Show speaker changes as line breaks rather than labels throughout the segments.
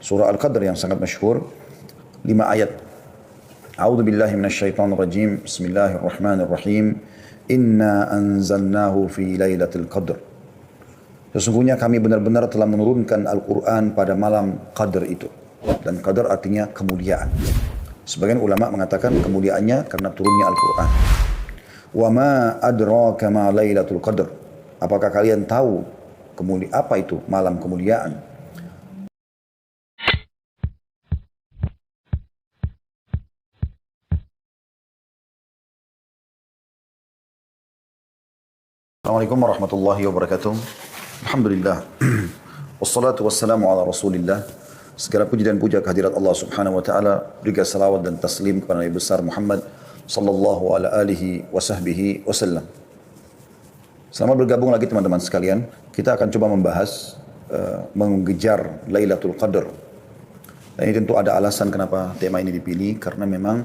surah Al-Qadr yang sangat masyhur, 5 ayat. A'udzu billahi minasyaitonir rajim. Bismillahirrahmanirrahim. Inna anzalnahu fi lailatul qadr. Sesungguhnya kami benar-benar telah menurunkan Al-Quran pada malam Qadr itu. Dan Qadr artinya kemuliaan. Sebagian ulama mengatakan kemuliaannya karena turunnya Al-Quran. Wa ma adraka ma lailatul qadr. Apakah kalian tahu apa itu malam kemuliaan? Assalamualaikum warahmatullahi wabarakatuh. Alhamdulillah. Wassalatu wassalamu ala rasulillah. Segala puji dan puja kehadirat Allah subhanahu wa ta'ala. Berikan salawat dan taslim kepada Nabi besar Muhammad sallallahu ala alihi wa sahbihi wasallam. Selamat bergabung lagi teman-teman sekalian. Kita akan coba membahas mengejar Lailatul Qadar. Dan ini tentu ada alasan kenapa tema ini dipilih. Karena memang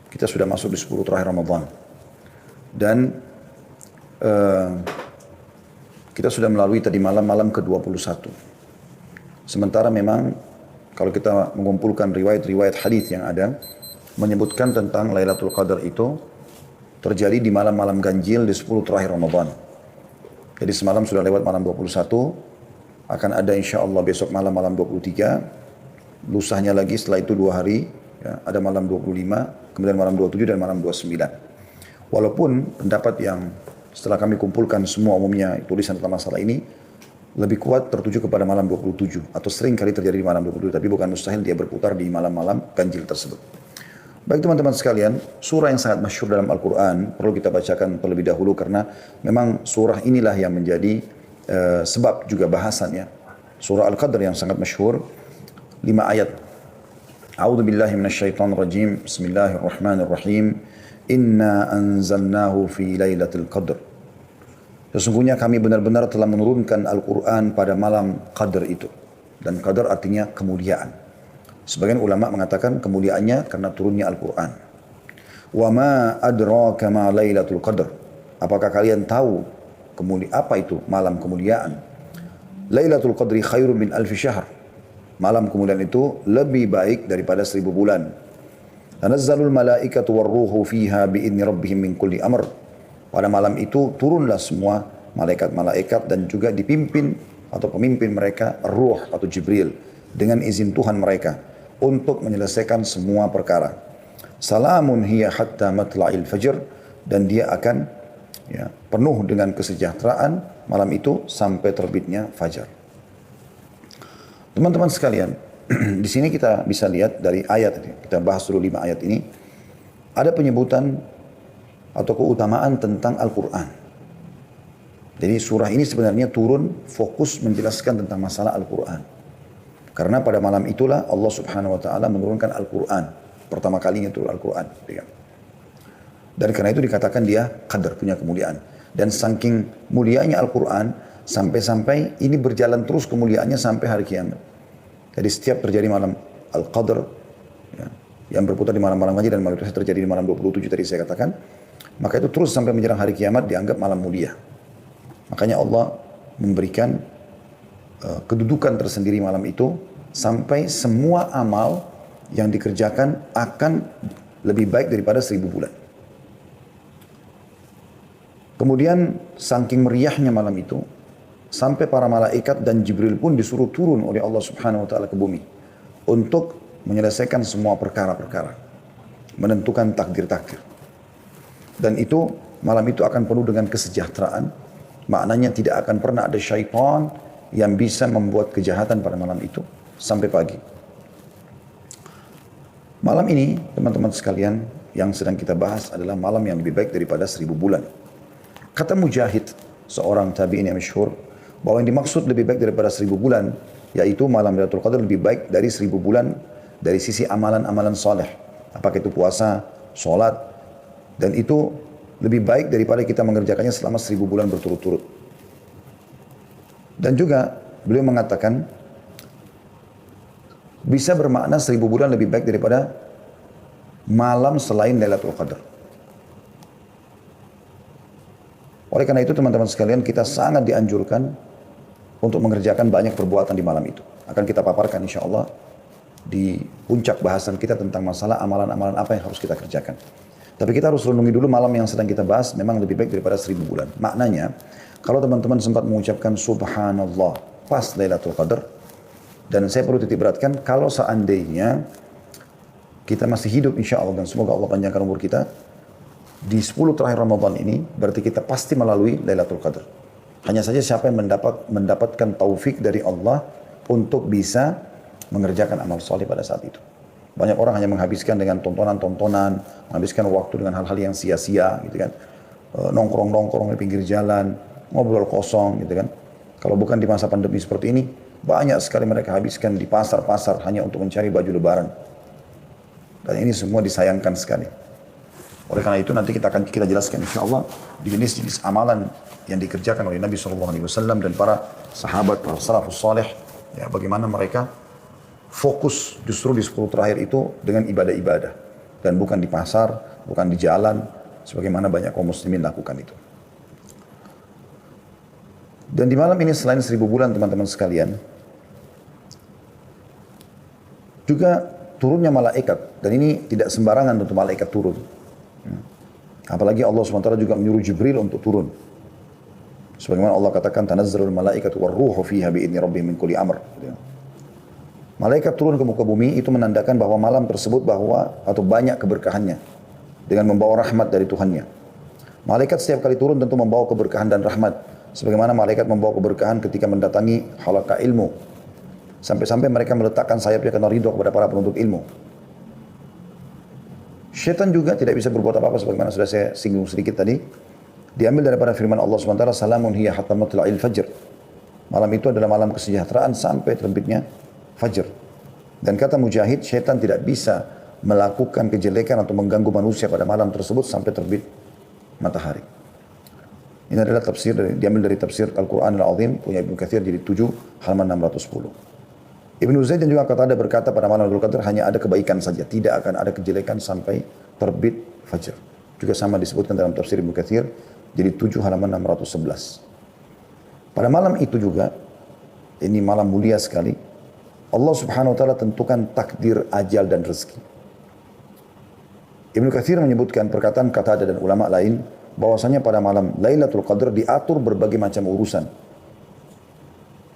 kita sudah masuk di 10 terakhir Ramadan. Dan kita sudah melalui tadi malam ke-21. Sementara memang kalau kita mengumpulkan riwayat-riwayat hadis yang ada menyebutkan tentang Lailatul Qadar itu terjadi di malam-malam ganjil di 10 terakhir Ramadan. Jadi semalam sudah lewat malam 21, akan ada insya Allah besok malam 23, lusahnya lagi setelah itu 2 hari, ya, ada malam 25, kemudian malam 27 dan malam 29. Walaupun pendapat yang setelah kami kumpulkan semua umumnya tulisan tentang masalah ini lebih kuat tertuju kepada malam 27 atau sering kali terjadi di malam 27, tapi bukan mustahil dia berputar di malam-malam ganjil tersebut. Baik teman-teman sekalian, surah yang sangat masyhur dalam Al-Quran perlu kita bacakan terlebih dahulu karena memang surah inilah yang menjadi sebab juga bahasannya. Surah Al-Qadr yang sangat masyhur, 5 ayat. A'udzu billahi minasyaitonir rajim. Bismillahirrahmanirrahim. Inna anzalnahu fi lailatul qadr. Sesungguhnya kami benar-benar telah menurunkan Al-Quran pada malam Qadr itu. Dan Qadr artinya kemuliaan. Sebagian ulama mengatakan kemuliaannya karena turunnya Al-Quran. Wa ma adraka ma lailatul qadr. Apakah kalian tahu apa itu malam kemuliaan? Lailatul qadri khairun min alfi syahr. Malam kemuliaan itu lebih baik daripada 1000 bulan. Tanazzalul malaikatu warruhu fiha bi'idni rabbihim min kulli amr. Pada malam itu turunlah semua malaikat-malaikat dan juga dipimpin atau pemimpin mereka Ruh atau Jibril dengan izin Tuhan mereka untuk menyelesaikan semua perkara. Salamun hiya hatta matla'il fajr, dan dia akan penuh dengan kesejahteraan malam itu sampai terbitnya fajar. Teman-teman sekalian, di sini kita bisa lihat dari ayat ini, kita bahas dulu 5 ayat ini, ada penyebutan atau keutamaan tentang Al-Quran. Jadi surah ini sebenarnya turun fokus menjelaskan tentang masalah Al-Quran. Karena pada malam itulah Allah subhanahu wa ta'ala menurunkan Al-Quran. Pertama kalinya turun Al-Quran. Dan karena itu dikatakan dia qadar, punya kemuliaan. Dan saking mulianya Al-Quran, sampai-sampai ini berjalan terus kemuliaannya sampai hari kiamat. Jadi setiap terjadi malam Al-Qadr, yang berputar di malam-malam haji dan malam itu terjadi di malam 27 tadi saya katakan, maka itu terus sampai menjelang hari kiamat dianggap malam mulia. Makanya Allah memberikan kedudukan tersendiri malam itu sampai semua amal yang dikerjakan akan lebih baik daripada 1000 bulan. Kemudian saking meriahnya malam itu sampai para malaikat dan Jibril pun disuruh turun oleh Allah subhanahu wa ta'ala ke bumi untuk menyelesaikan semua perkara-perkara, menentukan takdir-takdir. Dan itu malam itu akan penuh dengan kesejahteraan. Maknanya tidak akan pernah ada syaitan yang bisa membuat kejahatan pada malam itu sampai pagi. Malam ini teman-teman sekalian yang sedang kita bahas adalah malam yang lebih baik daripada 1000 bulan. Kata Mujahid, seorang tabi'in yang masyhur, bahwa yang dimaksud lebih baik daripada 1000 bulan yaitu malam Lailatul Qadar lebih baik dari 1000 bulan dari sisi amalan-amalan soleh. Apakah itu puasa, sholat, dan itu lebih baik daripada kita mengerjakannya selama 1000 bulan berturut-turut. Dan juga beliau mengatakan bisa bermakna 1000 bulan lebih baik daripada malam selain Lailatul Qadar. Oleh karena itu teman-teman sekalian, kita sangat dianjurkan untuk mengerjakan banyak perbuatan di malam itu. Akan kita paparkan insya Allah di puncak bahasan kita tentang masalah amalan-amalan apa yang harus kita kerjakan. Tapi kita harus renungi dulu malam yang sedang kita bahas memang lebih baik daripada 1000 bulan. Maknanya, kalau teman-teman sempat mengucapkan subhanallah pas Lailatul Qadar, dan saya perlu titik beratkan, kalau seandainya kita masih hidup insya Allah dan semoga Allah panjangkan umur kita, di 10 terakhir Ramadan ini, berarti kita pasti melalui Lailatul Qadar. Hanya saja siapa yang mendapatkan taufik dari Allah untuk bisa mengerjakan amal soleh pada saat itu. Banyak orang hanya menghabiskan dengan tontonan-tontonan, menghabiskan waktu dengan hal-hal yang sia-sia gitu kan. Nongkrong-nongkrong di pinggir jalan, ngobrol kosong gitu kan. Kalau bukan di masa pandemi seperti ini, banyak sekali mereka habiskan di pasar-pasar hanya untuk mencari baju lebaran. Dan ini semua disayangkan sekali. Oleh karena itu nanti kita jelaskan insya Allah di jenis-jenis amalan yang dikerjakan oleh Nabi SAW dan para sahabat, para salafus saleh, ya, bagaimana mereka fokus justru di 10 terakhir itu dengan ibadah-ibadah. Dan bukan di pasar, bukan di jalan, sebagaimana banyak kaum muslimin lakukan itu. Dan di malam ini selain 1000 bulan teman-teman sekalian, juga turunnya malaikat. Dan ini tidak sembarangan untuk malaikat turun. Apalagi Allah SWT juga menyuruh Jibril untuk turun. Sebagaimana Allah katakan, tanazzalul malaikatu warruhu fiha bi'idni rabbihim min kulli amr. Malaikat turun ke muka bumi itu menandakan bahwa malam tersebut atau banyak keberkahannya dengan membawa rahmat dari Tuhannya. Malaikat setiap kali turun tentu membawa keberkahan dan rahmat. Sebagaimana malaikat membawa keberkahan ketika mendatangi halaqah ilmu. Sampai-sampai mereka meletakkan sayapnya karena ridho kepada para penuntut ilmu. Syaitan juga tidak bisa berbuat apa-apa sebagaimana sudah saya singgung sedikit tadi. Diambil daripada firman Allah SWT, salamun hiya hatta matla'il fajr. Malam itu adalah malam kesejahteraan sampai terbitnya Fajr. Dan kata Mujahid, syaitan tidak bisa melakukan kejelekan atau mengganggu manusia pada malam tersebut sampai terbit matahari. Ini adalah tafsir diambil dari tafsir Al-Quran Al-Azim punya Ibnu Katsir jadi 7 halaman 610. Ibnu Zaid dan juga Qatadah berkata pada malam Lailatul Qadar hanya ada kebaikan saja, tidak akan ada kejelekan sampai terbit fajar. Juga sama disebutkan dalam tafsir Ibnu Katsir jadi 7 halaman 611. Pada malam itu juga, ini malam mulia sekali, Allah Subhanahu wa taala tentukan takdir, ajal dan rezeki. Ibnu Katsir menyebutkan perkataan Qatadah dan ulama lain bahwasanya pada malam Lailatul Qadar diatur berbagai macam urusan.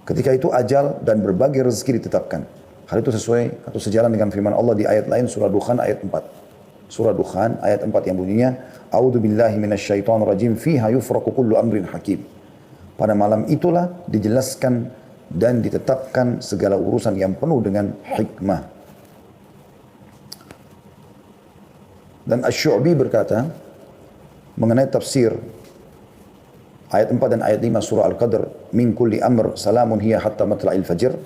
Ketika itu ajal dan berbagai rezeki ditetapkan. Hal itu sesuai atau sejalan dengan firman Allah di ayat lain surah Dukhan ayat 4. Surah Dukhan ayat 4 yang bunyinya A'udzu billahi minasyaitonir rajim fiha yufraqu kullu amrin hakim. Pada malam itulah dijelaskan dan ditetapkan segala urusan yang penuh dengan hikmah. Dan Asy-Syu'bi berkata mengenai tafsir ayat 4 dan ayat 5 surah Al-Qadr, min kulli amr salamun hiya hatta matla'il fajr,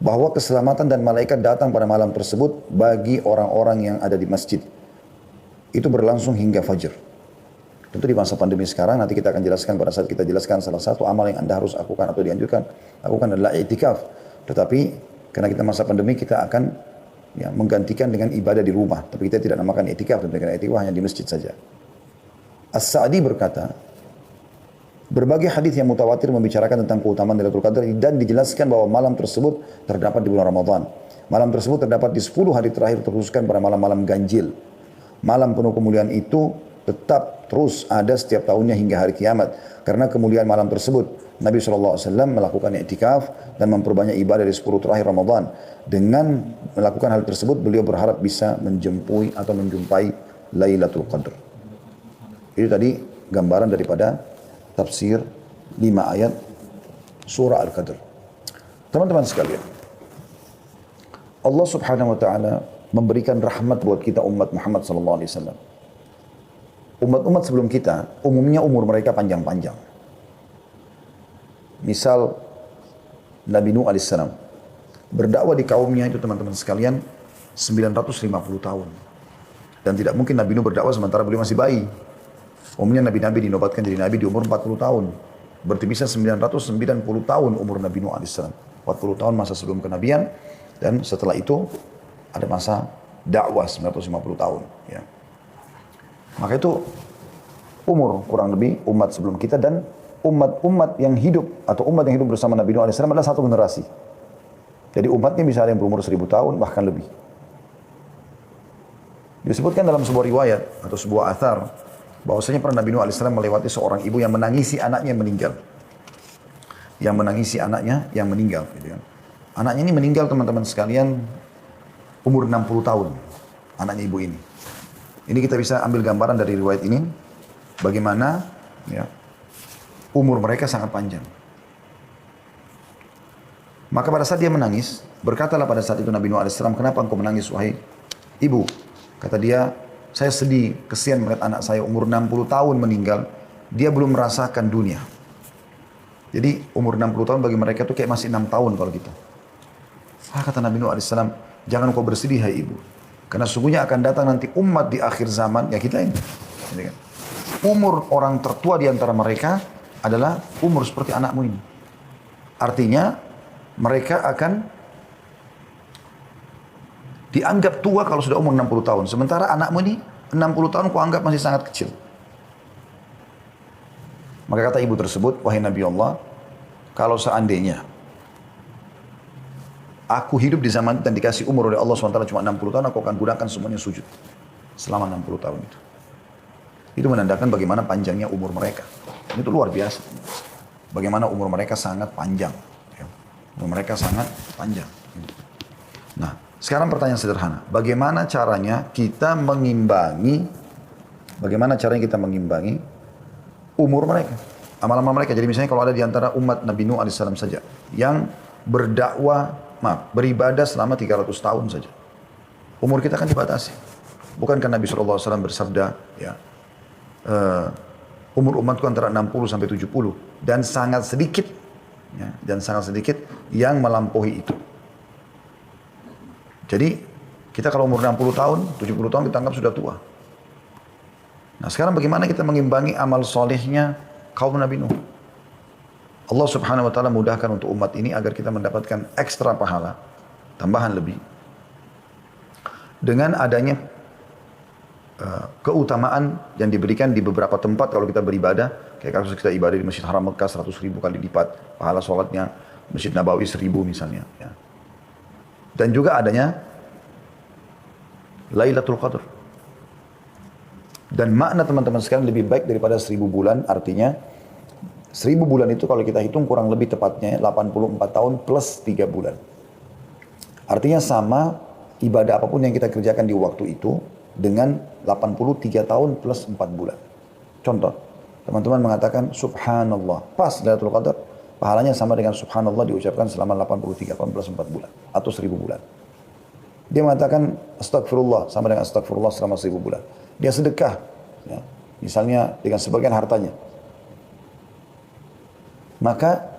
bahwa keselamatan dan malaikat datang pada malam tersebut bagi orang-orang yang ada di masjid. Itu berlangsung hingga fajar. Tentu di masa pandemi sekarang, nanti kita akan jelaskan pada saat kita jelaskan salah satu amal yang Anda harus lakukan atau dianjurkan lakukan adalah i'tikaf. Tetapi karena kita masa pandemi, kita akan menggantikan dengan ibadah di rumah. Tapi kita tidak namakan i'tikaf, tentu karena i'tikaf hanya di masjid saja. As-Sa'di berkata, berbagai hadis yang mutawatir membicarakan tentang keutamaan Lailatul Qadar dan dijelaskan bahwa malam tersebut terdapat di bulan Ramadan. Malam tersebut terdapat di 10 hari terakhir terkhususkan pada malam-malam ganjil. Malam penuh kemuliaan itu tetap terus ada setiap tahunnya hingga hari kiamat. Karena kemuliaan malam tersebut, Nabi SAW melakukan i'tikaf dan memperbanyak ibadah di 10 terakhir Ramadan. Dengan melakukan hal tersebut, beliau berharap bisa menjumpai Lailatul Qadar. Itu tadi gambaran daripada tafsir 5 ayat surah Al-Qadr. Teman-teman sekalian, Allah Subhanahu wa taala memberikan rahmat buat kita umat Muhammad sallallahu alaihi wasallam. Umat-umat sebelum kita umumnya umur mereka panjang-panjang. Misal Nabi Nuh alaihissalam berdakwah di kaumnya itu teman-teman sekalian 950 tahun. Dan tidak mungkin Nabi Nuh berdakwah sementara beliau masih bayi. Umumnya nabi-nabi dinobatkan jadi nabi di umur 40 tahun. Berarti bisa 990 tahun umur Nabi Nuh alaihissalam. 40 tahun masa sebelum kenabian dan setelah itu ada masa dakwah 950 tahun. Ya. Maka itu umur kurang lebih umat sebelum kita dan umat-umat yang hidup atau umat yang hidup bersama Nabi Nuh alaihissalam adalah satu generasi. Jadi umatnya bisa ada yang berumur 1000 tahun, bahkan lebih. Disebutkan dalam sebuah riwayat atau sebuah athar, bahwasanya pernah Nabi Nuh alaihissalam melewati seorang ibu yang menangisi anaknya yang meninggal. Yang menangisi anaknya yang meninggal. Gitu kan. Anaknya ini meninggal teman-teman sekalian umur 60 tahun. Anaknya ibu ini. Ini kita bisa ambil gambaran dari riwayat ini. Bagaimana ya, umur mereka sangat panjang. Maka pada saat dia menangis, berkatalah pada saat itu Nabi Nuh alaihissalam, kenapa engkau menangis wahai ibu? Kata dia, saya sedih, kesian melihat anak saya umur 60 tahun meninggal, dia belum merasakan dunia. Jadi umur 60 tahun bagi mereka itu kayak masih 6 tahun kalau kita. Kata Nabi Nuh alaihissalam, jangan kau bersedih hai ibu. Karena sungguhnya akan datang nanti umat di akhir zaman, ya kita ini. Umur orang tertua di antara mereka adalah umur seperti anakmu ini. Artinya mereka akan dianggap tua kalau sudah umur 60 tahun. Sementara anakmu ini 60 tahun kau anggap masih sangat kecil. Maka kata ibu tersebut, wahai Nabi Allah, kalau seandainya aku hidup di zaman dan dikasih umur oleh Allah SWT cuma 60 tahun, aku akan gunakan semuanya sujud. Selama 60 tahun itu. Itu menandakan bagaimana panjangnya umur mereka. Dan itu luar biasa. Bagaimana umur mereka sangat panjang. Umur mereka sangat panjang. Nah, sekarang pertanyaan sederhana. Bagaimana caranya kita mengimbangi umur mereka? Amal-amal mereka. Jadi misalnya kalau ada di antara umat Nabi Nuh alaihissalam saja yang beribadah selama 300 tahun saja. Umur kita kan dibatasi. Bukankah Nabi SAW bersabda, ya, umur umatku antara 60 sampai 70 dan sangat sedikit, ya, yang melampaui itu. Jadi kita kalau umur 60 tahun, 70 tahun kita anggap sudah tua. Nah sekarang bagaimana kita mengimbangi amal solehnya kaum Nabi Nuh? Allah subhanahu wa ta'ala mudahkan untuk umat ini agar kita mendapatkan ekstra pahala, tambahan lebih. Dengan adanya keutamaan yang diberikan di beberapa tempat kalau kita beribadah. Kayak kasus kita ibadah di Masjid Haram Mekah 100.000 kali lipat pahala sholatnya. Masjid Nabawi 1000 misalnya. Ya. Dan juga adanya Lailatul Qadar. Dan makna teman-teman sekalian lebih baik daripada 1000 bulan. Artinya 1000 bulan itu kalau kita hitung kurang lebih tepatnya 84 tahun plus 3 bulan. Artinya sama ibadah apapun yang kita kerjakan di waktu itu dengan 83 tahun plus 4 bulan. Contoh, teman-teman mengatakan subhanallah. Pas Lailatul Qadar. Pahalanya sama dengan subhanallah diucapkan selama 83 tahun plus 4 bulan. Atau 1000 bulan. Dia mengatakan astagfirullah sama dengan astagfirullah selama 1000 bulan. Dia sedekah. Ya, misalnya dengan sebagian hartanya. Maka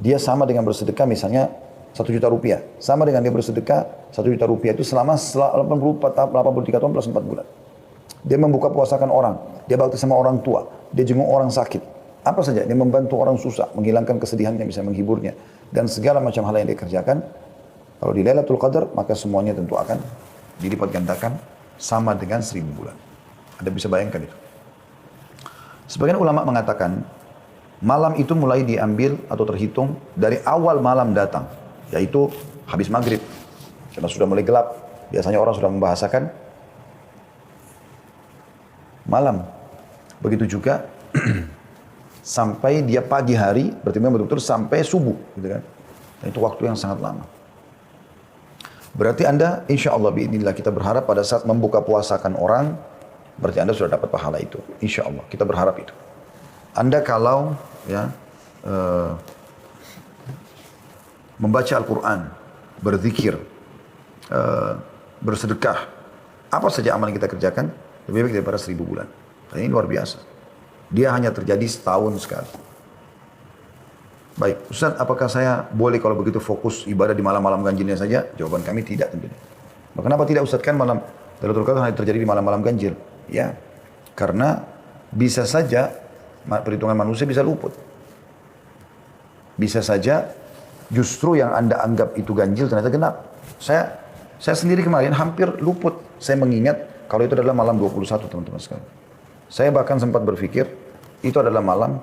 dia sama dengan bersedekah misalnya 1 juta rupiah. Sama dengan dia bersedekah 1 juta rupiah itu selama 83 tahun plus 4 bulan. Dia membuka puasakan orang. Dia bakti sama orang tua. Dia jenguk orang sakit. Apa saja, dia membantu orang susah, menghilangkan kesedihannya, bisa menghiburnya. Dan segala macam hal yang dia kerjakan. Kalau di Lailatul Qadar, maka semuanya tentu akan dilipat gandakan sama dengan 1000 bulan. Anda bisa bayangkan itu. Sebagian ulama mengatakan, malam itu mulai diambil atau terhitung dari awal malam datang. Yaitu habis maghrib. Karena sudah mulai gelap. Biasanya orang sudah membahasakan malam. Begitu juga sampai dia pagi hari, berarti memang betul-betul sampai subuh, gitu kan? Dan itu waktu yang sangat lama. Berarti Anda, insya Allah, biidznillah kita berharap pada saat membuka puasakan orang, berarti Anda sudah dapat pahala itu. Insya Allah, kita berharap itu. Anda kalau ya membaca Al-Quran, berzikir, bersedekah, apa saja amal yang kita kerjakan, lebih baik daripada 1000 bulan. Dan ini luar biasa. Dia hanya terjadi setahun sekali. Baik, Ustaz, apakah saya boleh kalau begitu fokus ibadah di malam-malam ganjilnya saja? Jawaban kami tidak tentunya. Kenapa tidak, Ustaz? Kan malam Lailatul Qadar hanya terjadi di malam-malam ganjil. Ya, karena bisa saja perhitungan manusia bisa luput. Bisa saja justru yang Anda anggap itu ganjil ternyata genap. Saya sendiri kemarin hampir luput. Saya mengingat kalau itu adalah malam 21, teman-teman sekalian. Saya bahkan sempat berpikir, itu adalah malam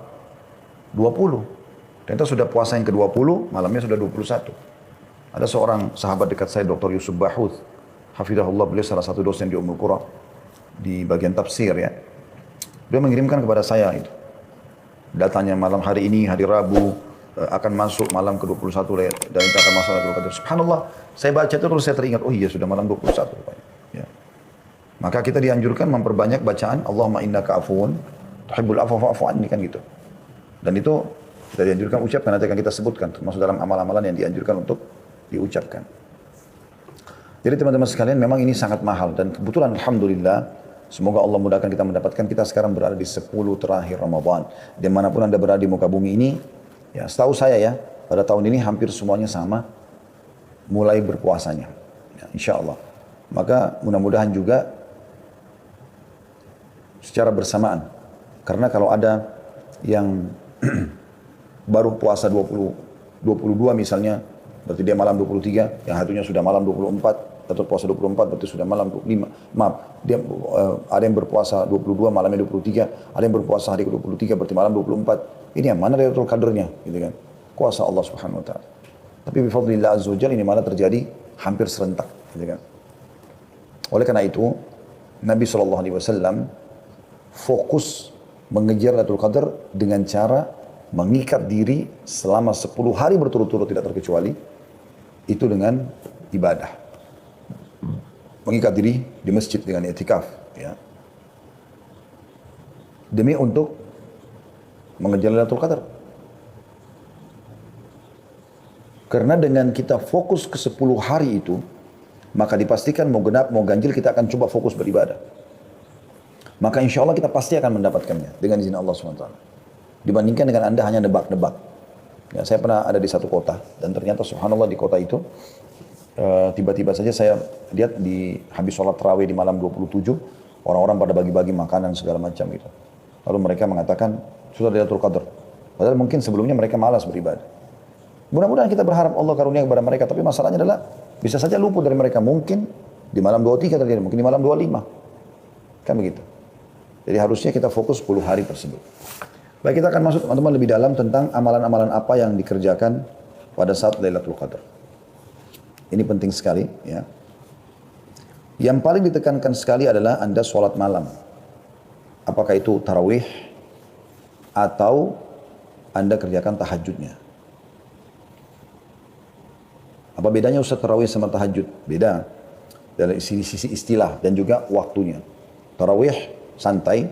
20. Ternyata sudah puasa yang ke-20, malamnya sudah 21. Ada seorang sahabat dekat saya, Dr. Yusuf Bahuth, hafidhahullah, beliau salah satu dosen di Ummul Qura, di bagian tafsir ya. Beliau mengirimkan kepada saya itu. Datanya malam hari ini, hari Rabu, akan masuk malam ke-21 dan itu akan masuk Lailatul Qadar. Subhanallah, saya baca itu terus saya teringat, oh iya sudah malam 21. Ya. Maka kita dianjurkan memperbanyak bacaan Allahumma innaka afuwun tuhibbul afwa fa'fu anni, kan gitu. Dan itu kita dianjurkan ucapkan, nanti akan kita sebutkan termasuk dalam amal-amalan yang dianjurkan untuk diucapkan. Jadi teman-teman sekalian, memang ini sangat mahal dan kebetulan alhamdulillah, semoga Allah mudahkan kita mendapatkan. Kita sekarang berada di 10 terakhir Ramadan. Dimanapun Anda berada di muka bumi ini, ya setahu saya ya, pada tahun ini hampir semuanya sama mulai berpuasanya, ya, insya Allah. Maka mudah-mudahan juga secara bersamaan. Karena kalau ada yang baru puasa 22 misalnya, berarti dia malam 23, yang hatunya sudah malam 24, atau puasa 24 berarti sudah malam 25. Maaf, dia ada yang berpuasa 22, malamnya 23, ada yang berpuasa hari ke-23 berarti malam 24. Ini yang mana Lailatul Qadarnya, gitu kan? Kuasa Allah Subhanahu wa taala. Tapi bi fadlillah azza wajalla ini malah terjadi hampir serentak, gitu kan? Oleh karena itu, Nabi SAW fokus mengejar Lailatul Qadar dengan cara mengikat diri selama 10 hari berturut-turut tidak terkecuali, itu dengan ibadah. Mengikat diri di masjid dengan i'tikaf, ya. Demi untuk mengejar Lailatul Qadar. Karena dengan kita fokus ke 10 hari itu, maka dipastikan mau genap, mau ganjil, kita akan coba fokus beribadah. Maka insya Allah kita pasti akan mendapatkannya dengan izin Allah SWT. Dibandingkan dengan Anda hanya nebak-nebak. Ya, saya pernah ada di satu kota, dan ternyata subhanallah di kota itu, tiba-tiba saja saya lihat di habis sholat tarawih di malam 27, orang-orang pada bagi-bagi makanan segala macam gitu. Lalu mereka mengatakan, sudah Lailatul Qadar. Padahal mungkin sebelumnya mereka malas beribadah. Mudah-mudahan kita berharap Allah karunia kepada mereka, tapi masalahnya adalah bisa saja luput dari mereka. Mungkin di malam 23 terjadi, mungkin di malam 25. Kan begitu. Jadi harusnya kita fokus 10 hari tersebut. Baik, kita akan masuk teman-teman lebih dalam tentang amalan-amalan apa yang dikerjakan pada saat Lailatul Qadar. Ini penting sekali, ya. Yang paling ditekankan sekali adalah Anda sholat malam. Apakah itu tarawih atau Anda kerjakan tahajudnya. Apa bedanya Ustaz tarawih sama tahajud? Beda dari sisi istilah dan juga waktunya. Tarawih santai,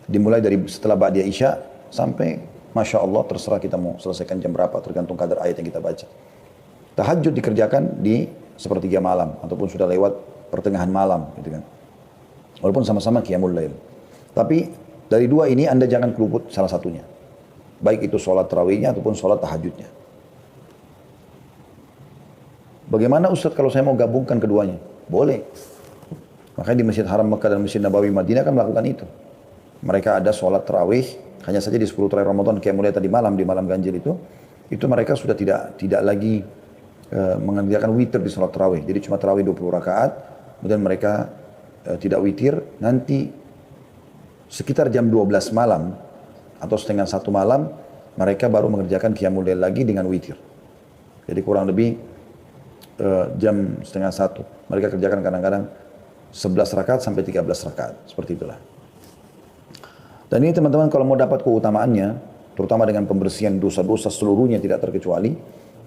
dimulai dari setelah Ba'diyah Isya sampai Masya Allah, terserah kita mau selesaikan jam berapa, tergantung kadar ayat yang kita baca. Tahajud dikerjakan di sepertiga malam, ataupun sudah lewat pertengahan malam, gitu kan. Walaupun sama-sama qiyamul lail. Tapi dari dua ini Anda jangan keluput salah satunya. Baik itu sholat tarawihnya ataupun sholat tahajudnya. Bagaimana Ustaz kalau saya mau gabungkan keduanya? Boleh. Makanya di Masjid Haram Mekah dan Masjid Nabawi Madinah kan melakukan itu. Mereka ada sholat tarawih, hanya saja di 10 terakhir Ramadan, kayak mulai tadi malam, di malam ganjil itu mereka sudah tidak lagi mengerjakan witir di sholat tarawih. Jadi cuma tarawih 20 rakaat, kemudian mereka tidak witir, nanti sekitar jam 12 malam, atau setengah 1 malam, mereka baru mengerjakan qiyamul lail lagi dengan witir. Jadi kurang lebih jam setengah 1. Mereka kerjakan kadang-kadang 11 rakaat sampai 13 rakaat. Seperti itulah. Dan ini teman-teman kalau mau dapat keutamaannya, terutama dengan pembersihan dosa-dosa seluruhnya tidak terkecuali,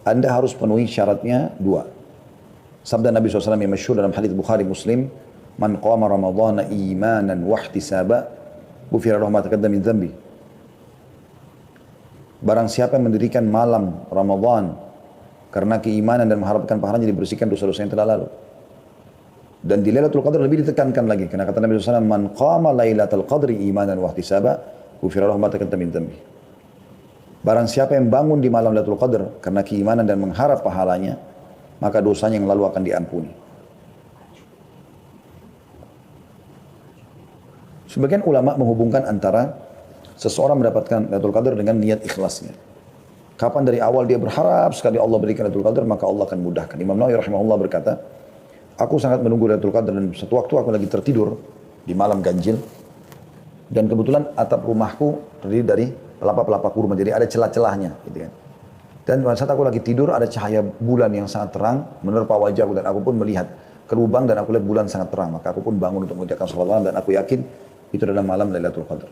Anda harus penuhi syaratnya 2. Sabda Nabi SAW yang masyhur dalam hadits Bukhari Muslim, Man qama Ramadhana imanan wahtisaba, ghufira lahu ma taqaddama min dhanbi. Barang siapa yang mendirikan malam Ramadan karena keimanan dan mengharapkan pahalanya, dibersihkan dosa-dosa yang telah lalu. Dan di Lailatul Qadar lebih ditekankan lagi, karena kata Nabi SAW, Man qama Lailatul Qadri imanan wahtisaba, ghufira lahu ma taqaddama min dhanbi. Barang siapa yang bangun di malam Lailatul Qadar karena keimanan dan mengharap pahalanya, maka dosanya yang lalu akan diampuni. Sebagian ulama menghubungkan antara seseorang mendapatkan Lailatul Qadar dengan niat ikhlasnya. Kapan dari awal dia berharap sekali Allah berikan Lailatul Qadar, maka Allah akan mudahkan. Imam Nawawi rahimahullah berkata, aku sangat menunggu Lailatul Qadar, dan satu waktu aku lagi tertidur di malam ganjil, dan kebetulan atap rumahku terdiri dari pelapa-pelapa kurma, jadi ada celah-celahnya, gitu kan. Dan pada saat aku lagi tidur ada cahaya bulan yang sangat terang menerpa wajahku dan aku pun melihat ke lubang dan aku lihat bulan sangat terang. Maka aku pun bangun untuk mengerjakan sholat malam dan aku yakin itu adalah malam Lailatul Qadar.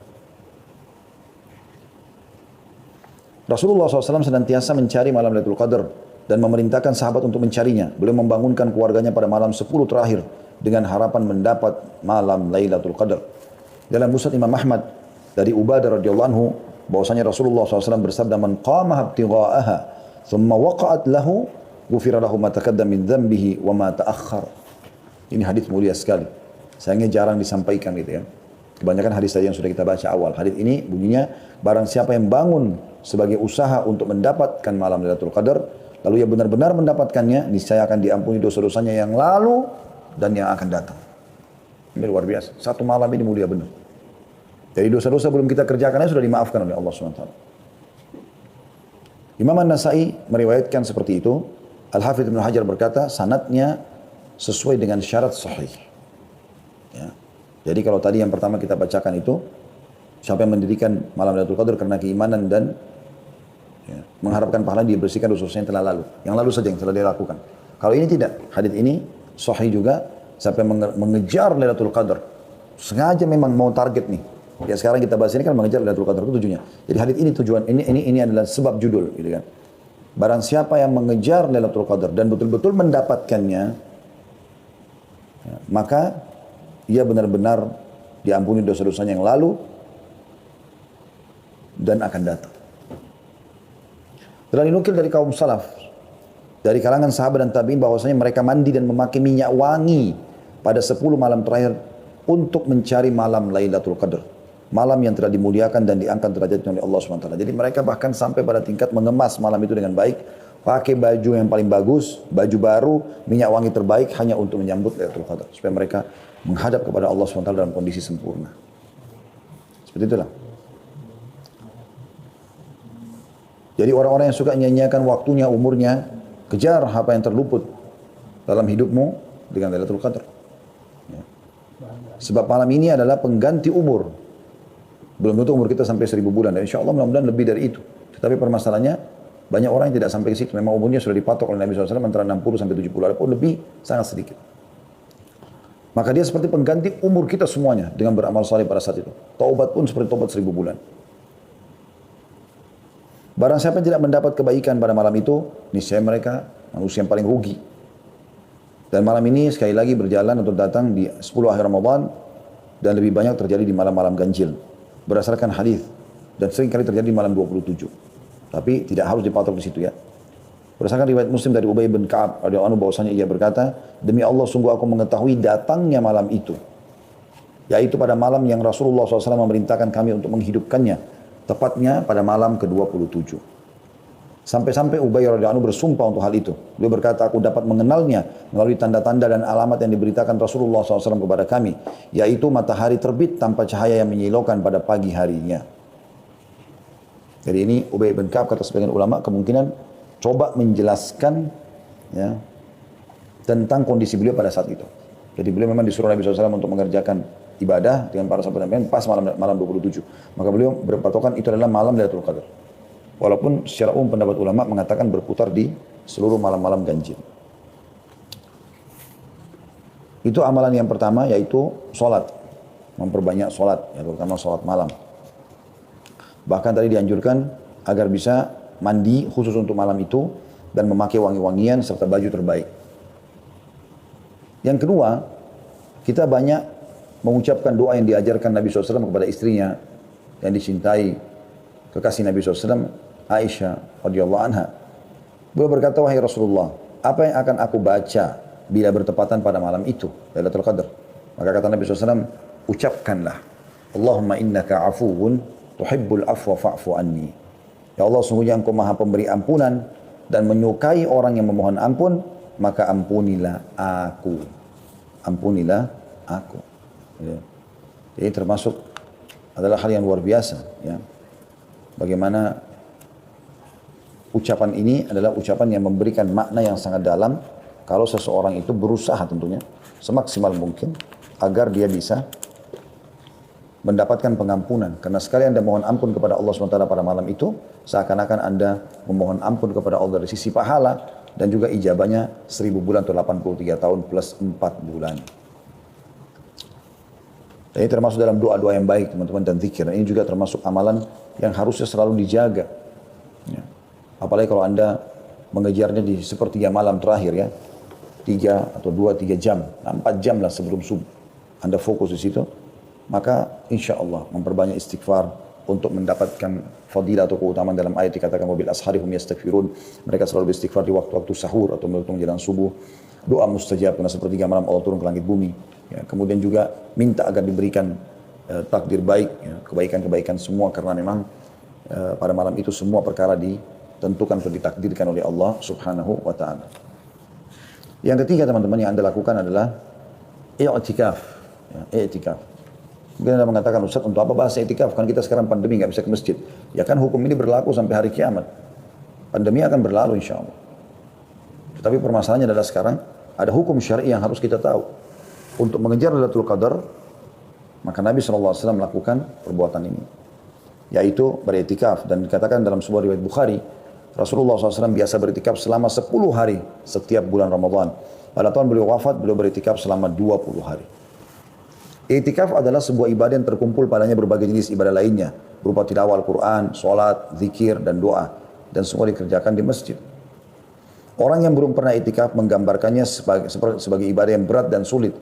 Rasulullah SAW senantiasa mencari malam Lailatul Qadar dan memerintahkan sahabat untuk mencarinya. Beliau membangunkan keluarganya pada malam 10 terakhir dengan harapan mendapat malam Lailatul Qadar. Dalam Musnad Imam Ahmad dari Ubadah radhiyallahu anhu bahwasanya Rasulullah SAW bersabda, "Man qama ibtigha'aha thumma waqa'at lahu ghufira lahu ma taqaddama min dhanbihi wa ma ta'akhkhar." Ini hadis mulia sekali. Sayangnya jarang disampaikan gitu ya. Kebanyakan hadis tadi yang sudah kita baca awal. Hadis ini bunyinya, barang siapa yang bangun sebagai usaha untuk mendapatkan malam Lailatul Qadar, lalu ia benar-benar mendapatkannya, niscaya akan diampuni dosa-dosanya yang lalu dan yang akan datang. Ini luar biasa. Satu malam ini mulia benar. Jadi dosa-dosa belum kita kerjakannya sudah dimaafkan oleh Allah SWT. Imam An-Nasai meriwayatkan seperti itu. Al-Hafidh Ibn Hajar berkata, sanadnya sesuai dengan syarat sahih. Ya. Jadi kalau tadi yang pertama kita bacakan itu, siapa yang mendirikan malam Lailatul Qadar karena keimanan dan ya, mengharapkan pahala dia bersihkan dosa-dosa yang telah lalu. Yang lalu saja yang telah dia lakukan. Kalau ini tidak, hadis ini sahih juga, siapa yang mengejar Lailatul Qadar, sengaja memang mau target nih. Ya sekarang kita bahas ini kan mengejar Lailatul Qadar itu tujuannya. Jadi hadis ini tujuan, ini adalah sebab judul gitu kan. Barang siapa yang mengejar Lailatul Qadar dan betul-betul mendapatkannya, ya, maka ia benar-benar diampuni dosa-dosanya yang lalu dan akan datang. Telah dinukil dari kaum salaf, dari kalangan sahabat dan tabi'in bahwasanya mereka mandi dan memakai minyak wangi pada 10 malam terakhir untuk mencari malam Lailatul Qadar. Malam yang telah dimuliakan dan diangkat derajatnya oleh Allah SWT. Jadi mereka bahkan sampai pada tingkat mengemas malam itu dengan baik, pakai baju yang paling bagus, baju baru, minyak wangi terbaik hanya untuk menyambut Lailatul Qadar. Supaya mereka menghadap kepada Allah SWT dalam kondisi sempurna. Seperti itulah. Jadi orang-orang yang suka nyanyiakan waktunya, umurnya, kejar apa yang terluput dalam hidupmu dengan Lailatul Qadar. Ya. Sebab malam ini adalah pengganti umur. Belum tentu umur kita sampai 1000 bulan. Dan insya Allah mudah-mudahan lebih dari itu. Tetapi permasalahannya, banyak orang yang tidak sampai ke situ. Memang umurnya sudah dipatok oleh Nabi SAW antara 60 sampai 70. Walaupun lebih, sangat sedikit. Maka dia seperti pengganti umur kita semuanya dengan beramal saleh pada saat itu. Taubat pun seperti taubat 1000 bulan. Barang siapa yang tidak mendapat kebaikan pada malam itu, niscaya mereka manusia yang paling rugi. Dan malam ini sekali lagi berjalan untuk datang di 10 akhir Ramadan dan lebih banyak terjadi di malam-malam ganjil. Berdasarkan hadis dan sering kali terjadi di malam 27. Tapi tidak harus dipatok di situ ya. Berdasarkan riwayat Muslim dari Ubay bin Ka'ab radhiyallahu anhu bahwasanya ia berkata, "Demi Allah sungguh aku mengetahui datangnya malam itu." Yaitu pada malam yang Rasulullah SAW memerintahkan kami untuk menghidupkannya, tepatnya pada malam ke-27. Sampai-sampai Ubay radhiyallahu anhu bersumpah untuk hal itu. Beliau berkata, aku dapat mengenalnya melalui tanda-tanda dan alamat yang diberitakan Rasulullah SAW kepada kami, yaitu matahari terbit tanpa cahaya yang menyilaukan pada pagi harinya. Jadi ini Ubay bin Ka'ab kata sebagian ulama kemungkinan coba menjelaskan ya, tentang kondisi beliau pada saat itu. Jadi beliau memang disuruh Nabi SAW untuk mengerjakan ibadah dengan para sahabat dan pas malam 27. Maka beliau berpatokan itu adalah malam Lailatul Qadar. Walaupun secara umum pendapat ulama mengatakan berputar di seluruh malam-malam ganjil. Itu amalan yang pertama yaitu sholat. Memperbanyak sholat, ya, terutama sholat malam. Bahkan tadi dianjurkan agar bisa mandi khusus untuk malam itu dan memakai wangi-wangian serta baju terbaik. Yang kedua, kita banyak mengucapkan doa yang diajarkan Nabi SAW kepada istrinya yang dicintai, kekasih Nabi SAW, Aisyah radhiyallahu anha. Beliau berkata, wahai Rasulullah, apa yang akan aku baca bila bertepatan pada malam itu, Lailatul Qadar? Maka kata Nabi SAW, ucapkanlah, Allahumma innaka afuwun tuhibbul afwa fa'fu anni. Ya Allah, sungguhnya engkau maha pemberi ampunan dan menyukai orang yang memohon ampun, maka ampunilah aku. Ampunilah aku. Ya. Jadi termasuk adalah hal yang luar biasa. Ya. Bagaimana ucapan ini adalah ucapan yang memberikan makna yang sangat dalam kalau seseorang itu berusaha tentunya semaksimal mungkin agar dia bisa mendapatkan pengampunan. Karena sekali Anda mohon ampun kepada Allah SWT pada malam itu, seakan-akan Anda memohon ampun kepada Allah dari sisi pahala, dan juga ijabahnya 1000 bulan atau 83 tahun plus 4 bulan. Dan ini termasuk dalam doa-doa yang baik teman-teman dan zikir. Ini juga termasuk amalan yang harusnya selalu dijaga. Ya. Apalagi kalau Anda mengejarnya di sepertiga malam terakhir ya. 3 atau 2-3 jam, 4 jam lah sebelum subuh. Anda fokus di situ, maka insya Allah memperbanyak istighfar untuk mendapatkan fadilah atau keutamaan. Dalam ayat dikatakan wabil ashari hum yastaghfirun, mereka selalu beristighfar di waktu-waktu sahur atau menjelang jalan subuh. Doa mustajab karena sepertiga malam Allah turun ke langit bumi. Ya, kemudian juga minta agar diberikan takdir baik, ya, kebaikan-kebaikan semua, karena memang pada malam itu semua perkara ditentukan atau ditakdirkan oleh Allah Subhanahu wa taala. Yang ketiga teman-teman yang Anda lakukan adalah i'tikaf. Ya, i'tikaf. Mungkin Anda mengatakan, Ustaz, untuk apa bahas i'tikaf? Kan kita sekarang pandemi nggak bisa ke masjid. Ya kan hukum ini berlaku sampai hari kiamat. Pandemi akan berlalu insya Allah. Tetapi permasalahannya adalah sekarang ada hukum syar'i yang harus kita tahu. Untuk mengejar Lailatul Qadar, maka Nabi SAW melakukan perbuatan ini, yaitu beriktikaf. Dan dikatakan dalam sebuah riwayat Bukhari, Rasulullah SAW biasa beriktikaf selama 10 hari setiap bulan Ramadan. Pada tahun beliau wafat, beliau beriktikaf selama 20 hari. Iktikaf adalah sebuah ibadah yang terkumpul padanya berbagai jenis ibadah lainnya, berupa tilawah Al-Quran, sholat, zikir, dan doa. Dan semua dikerjakan di masjid. Orang yang belum pernah iktikaf menggambarkannya sebagai ibadah yang berat dan sulit.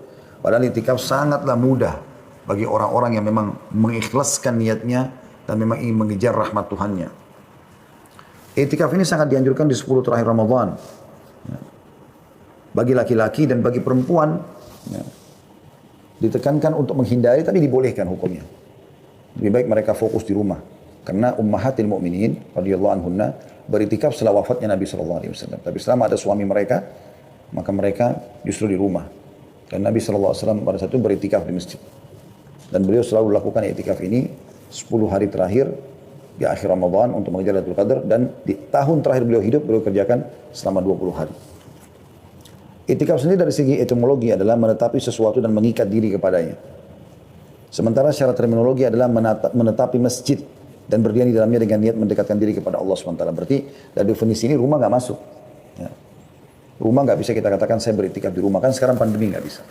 Padahal iktikaf sangatlah mudah bagi orang-orang yang memang mengikhlaskan niatnya dan memang ingin mengejar rahmat Tuhannya. Iktikaf ini sangat dianjurkan di 10 terakhir Ramadan. Bagi laki-laki dan bagi perempuan, ditekankan untuk menghindari, tapi dibolehkan hukumnya. Lebih baik mereka fokus di rumah. Karena ummahatil mu'minin radhiyallahu anhunna beriktikaf setelah wafatnya Nabi SAW. Tapi selama ada suami mereka, maka mereka justru di rumah. Dan Nabi SAW pada saat itu beriktikaf di masjid. Dan beliau selalu lakukan iktikaf ini 10 hari terakhir di akhir Ramadan untuk mengejar Lailatul Qadar. Dan di tahun terakhir beliau hidup, beliau kerjakan selama 20 hari. Iktikaf sendiri dari segi etimologi adalah menetapi sesuatu dan mengikat diri kepadanya. Sementara secara terminologi adalah menetapi masjid dan berdiam di dalamnya dengan niat mendekatkan diri kepada Allah SWT. Berarti dari definisi ini rumah nggak masuk. Ya. Rumah nggak bisa kita katakan saya beriktikaf di rumah, kan sekarang pandemi nggak bisa.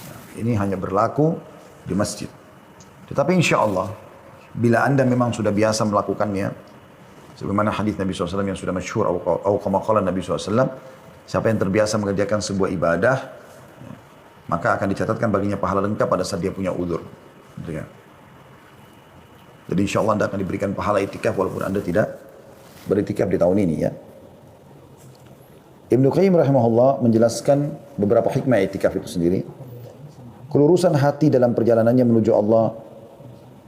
Nah, ini hanya berlaku di masjid. Tetapi insya Allah bila Anda memang sudah biasa melakukannya, sebagaimana hadis Nabi SAW yang sudah masyhur, atau kama qala Nabi SAW, siapa yang terbiasa mengerjakan sebuah ibadah, maka akan dicatatkan baginya pahala lengkap pada saat dia punya udzur. Gitu ya. Jadi insya Allah Anda akan diberikan pahala iktikaf walaupun Anda tidak beriktikaf di tahun ini ya. Ibnu Qayyim rahimahullah menjelaskan beberapa hikmah iktikaf itu sendiri. Kelurusan hati dalam perjalanannya menuju Allah,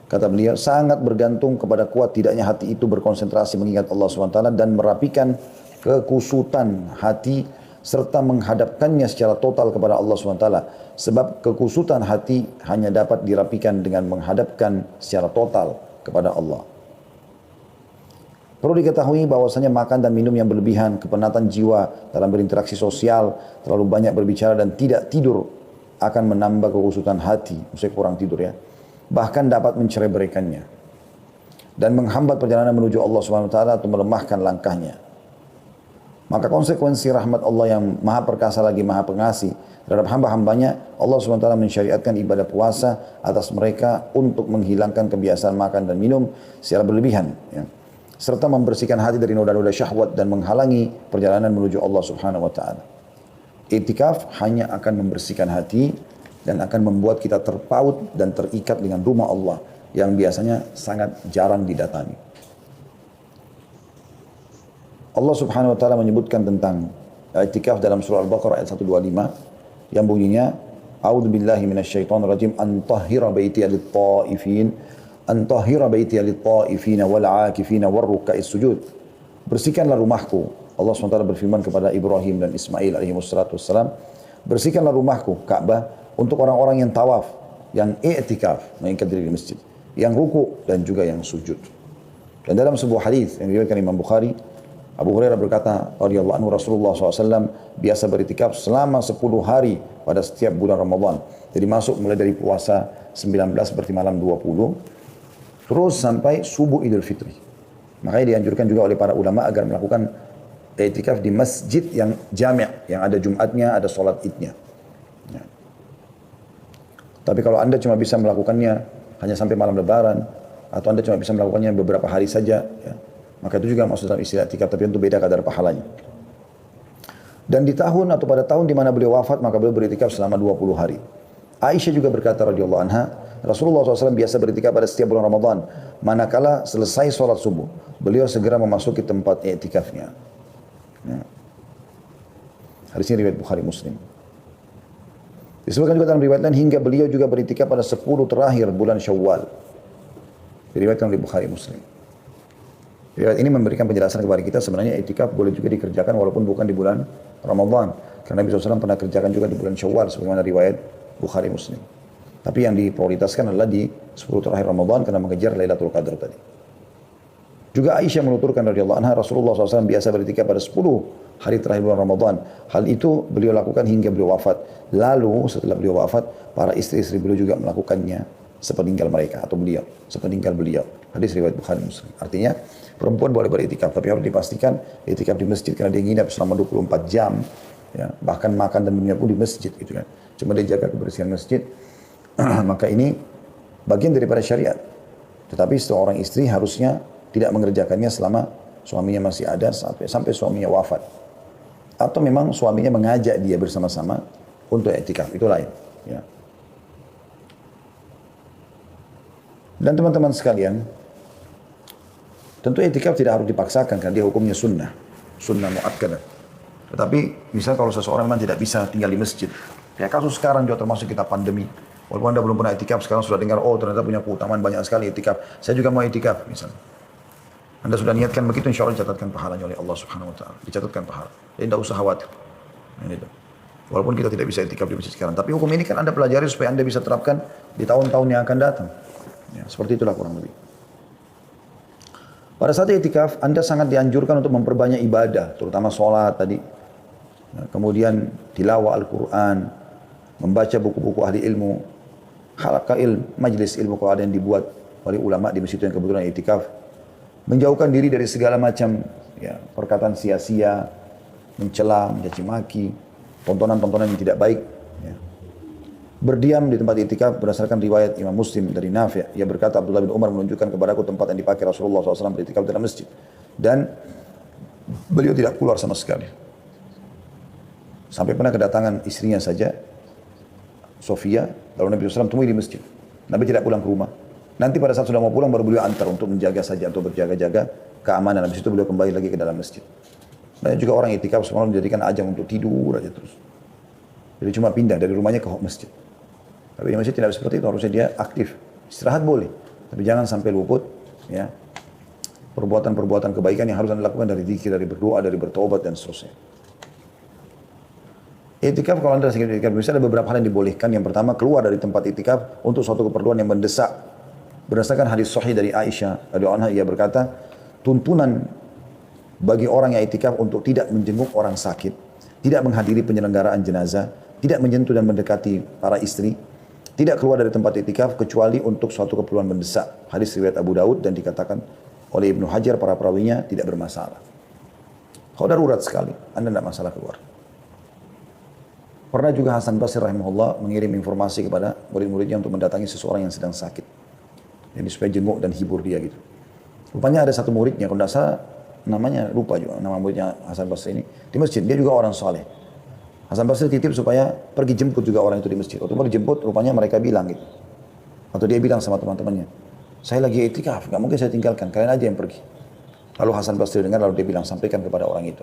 kata beliau, sangat bergantung kepada kuat tidaknya hati itu berkonsentrasi mengingat Allah SWT dan merapikan kekusutan hati serta menghadapkannya secara total kepada Allah SWT. Sebab kekusutan hati hanya dapat dirapikan dengan menghadapkan secara total kepada Allah. Perlu diketahui bahwasanya makan dan minum yang berlebihan, kepenatan jiwa dalam berinteraksi sosial, terlalu banyak berbicara dan tidak tidur akan menambah kekusutan hati, maksudnya kurang tidur ya. Bahkan dapat mencerai-beraikannya dan menghambat perjalanan menuju Allah SWT atau melemahkan langkahnya. Maka konsekuensi rahmat Allah yang maha perkasa lagi maha pengasih terhadap hamba-hambanya, Allah SWT mensyariatkan ibadah puasa atas mereka untuk menghilangkan kebiasaan makan dan minum secara berlebihan, ya, serta membersihkan hati dari noda-noda syahwat dan menghalangi perjalanan menuju Allah Subhanahu wa taala. Iktikaf hanya akan membersihkan hati dan akan membuat kita terpaut dan terikat dengan rumah Allah yang biasanya sangat jarang didatangi. Allah Subhanahu wa taala menyebutkan tentang iktikaf dalam surah Al-Baqarah ayat 125 yang bunyinya A'udzubillahi minasyaitonir rajim an tahhira baitiya lit-taifin wal 'akifina war-ruk'is sujud. Bersihkanlah rumahku. Allah SWT berfirman kepada Ibrahim dan Ismail alaihi wassalam, bersihkanlah rumahku Ka'bah untuk orang-orang yang tawaf, yang i'tikaf, mengikat diri di masjid, yang ruku dan juga yang sujud. Dan dalam sebuah hadis yang diriwayatkan Imam Bukhari, Abu Hurairah berkata, radhiyallahu anhu, Rasulullah SAW biasa beriktikaf selama 10 hari pada setiap bulan Ramadan. Jadi masuk mulai dari puasa 19 berarti malam 20, terus sampai subuh Idul Fitri. Makanya dianjurkan juga oleh para ulama agar melakukan iktikaf di masjid yang jami', yang ada Jumatnya, ada sholat idnya. Ya. Tapi kalau Anda cuma bisa melakukannya hanya sampai malam Lebaran, atau Anda cuma bisa melakukannya beberapa hari saja, ya, maka itu juga masuk dalam istilah iktikaf, tapi untuk beda kadar pahalanya. Dan di tahun atau pada tahun di mana beliau wafat, maka beliau beriktikaf selama 20 hari. Aisyah juga berkata radhiyallahu anha, Rasulullah SAW biasa beriktikaf pada setiap bulan Ramadan. Manakala selesai sholat subuh, beliau segera memasuki tempat iktikafnya. Ya. Hadis ini riwayat Bukhari Muslim. Disebutkan juga dalam riwayat lain hingga beliau juga beriktikaf pada 10 terakhir bulan Syawal. Diriwayatkan oleh Bukhari Muslim. Riwayat ini memberikan penjelasan kepada kita sebenarnya iktikaf boleh juga dikerjakan walaupun bukan di bulan Ramadan. Karena Nabi SAW pernah kerjakan juga di bulan Syawal sebagaimana riwayat Bukhari Muslim. Tapi yang diprioritaskan adalah di 10 terakhir Ramadan karena mengejar Lailatul Qadar tadi. Juga Aisyah menuturkan radhiyallahu anha, Rasulullah SAW biasa beriktikaf pada 10 hari terakhir bulan Ramadan. Hal itu beliau lakukan hingga beliau wafat. Lalu setelah beliau wafat, para istri-istri beliau juga melakukannya sepeninggal mereka atau beliau, sepeninggal beliau. Hadis riwayat Bukhari Muslim. Artinya perempuan boleh beriktikaf, tapi harus dipastikan iktikaf di masjid karena dia nginap selama 24 jam, ya, bahkan makan dan minum pun di masjid, gitu kan. Cuma dia jaga kebersihan masjid. Maka ini bagian daripada syariat. Tetapi seorang istri harusnya tidak mengerjakannya selama suaminya masih ada sampai suaminya wafat. Atau memang suaminya mengajak dia bersama-sama untuk iktikaf, itu lain. Ya. Dan teman-teman sekalian, tentu iktikaf tidak harus dipaksakan karena dia hukumnya sunnah muakkadah. Tetapi misal kalau seseorang memang tidak bisa tinggal di masjid, ya kasus sekarang juga termasuk kita pandemi. Walaupun Anda belum pernah iktikaf, sekarang sudah dengar, oh ternyata punya keutamaan banyak sekali iktikaf. Saya juga mau iktikaf misalnya. Anda sudah niatkan begitu, insya Allah dicatatkan pahalanya oleh Allah Subhanahu Wa Taala. Dicatatkan pahala. Jadi tidak usah khawatir. Ini walaupun kita tidak bisa iktikaf di masjid sekarang, tapi hukum ini kan Anda pelajari supaya Anda bisa terapkan di tahun-tahun yang akan datang. Ya, seperti itulah kurang lebih. Pada saat iktikaf, Anda sangat dianjurkan untuk memperbanyak ibadah, terutama sholat tadi. Ya, kemudian tilawah Al-Quran, membaca buku-buku ahli ilmu, halaqah majlis ilmu kalau ada yang dibuat oleh ulama di masjid yang kebetulan iktikaf. Menjauhkan diri dari segala macam ya, perkataan sia-sia, mencela, mencaci maki, tontonan-tontonan yang tidak baik. Ya. Berdiam di tempat iktikaf berdasarkan riwayat Imam Muslim dari Nafi'. Ia berkata, Abdullah bin Umar menunjukkan kepadaku tempat yang dipakai Rasulullah SAW beriktikaf dalam masjid. Dan beliau tidak keluar sama sekali. Sampai pernah kedatangan istrinya saja, Sofia, lalu Nabi SAW temui di masjid. Nabi tidak pulang ke rumah. Nanti pada saat sudah mau pulang baru beliau antar untuk menjaga saja atau berjaga-jaga keamanan. Habis itu beliau kembali lagi ke dalam masjid. Banyak juga orang iktikaf semalam menjadikan ajang untuk tidur aja terus. Jadi cuma pindah dari rumahnya ke masjid. Tapi di masjid tidak seperti itu, harusnya dia aktif. Istirahat boleh, tapi jangan sampai luput ya perbuatan-perbuatan kebaikan yang harus Anda lakukan dari zikir, dari berdoa, dari bertobat dan seterusnya. Iktikaf kalau Anda sedikit iktikaf bisa ada beberapa hal yang dibolehkan. Yang pertama, keluar dari tempat iktikaf untuk suatu keperluan yang mendesak. Berdasarkan hadis sahih dari Aisyah radhiyallahu anha, ia berkata, tuntunan bagi orang yang iktikaf untuk tidak menjenguk orang sakit, tidak menghadiri penyelenggaraan jenazah, tidak menyentuh dan mendekati para istri, tidak keluar dari tempat iktikaf kecuali untuk suatu keperluan mendesak. Hadis riwayat Abu Daud dan dikatakan oleh Ibnu Hajar para perawinya tidak bermasalah. Kalau darurat sekali, Anda tidak masalah keluar. Pernah juga Hasan Basri rahimahullah mengirim informasi kepada murid-muridnya untuk mendatangi seseorang yang sedang sakit. Jadi supaya jenguk dan hibur dia gitu. Rupanya ada satu muridnya, kalau tidak salah namanya lupa juga nama muridnya Hasan Basri ini di masjid. Dia juga orang saleh. Hasan Basri titip supaya pergi jemput juga orang itu di masjid. Waktu mau dijemput, rupanya mereka bilang gitu. Atau dia bilang sama teman-temannya, saya lagi iktikaf, nggak mungkin saya tinggalkan, kalian aja yang pergi. Lalu Hasan Basri dengar, lalu dia bilang, sampaikan kepada orang itu,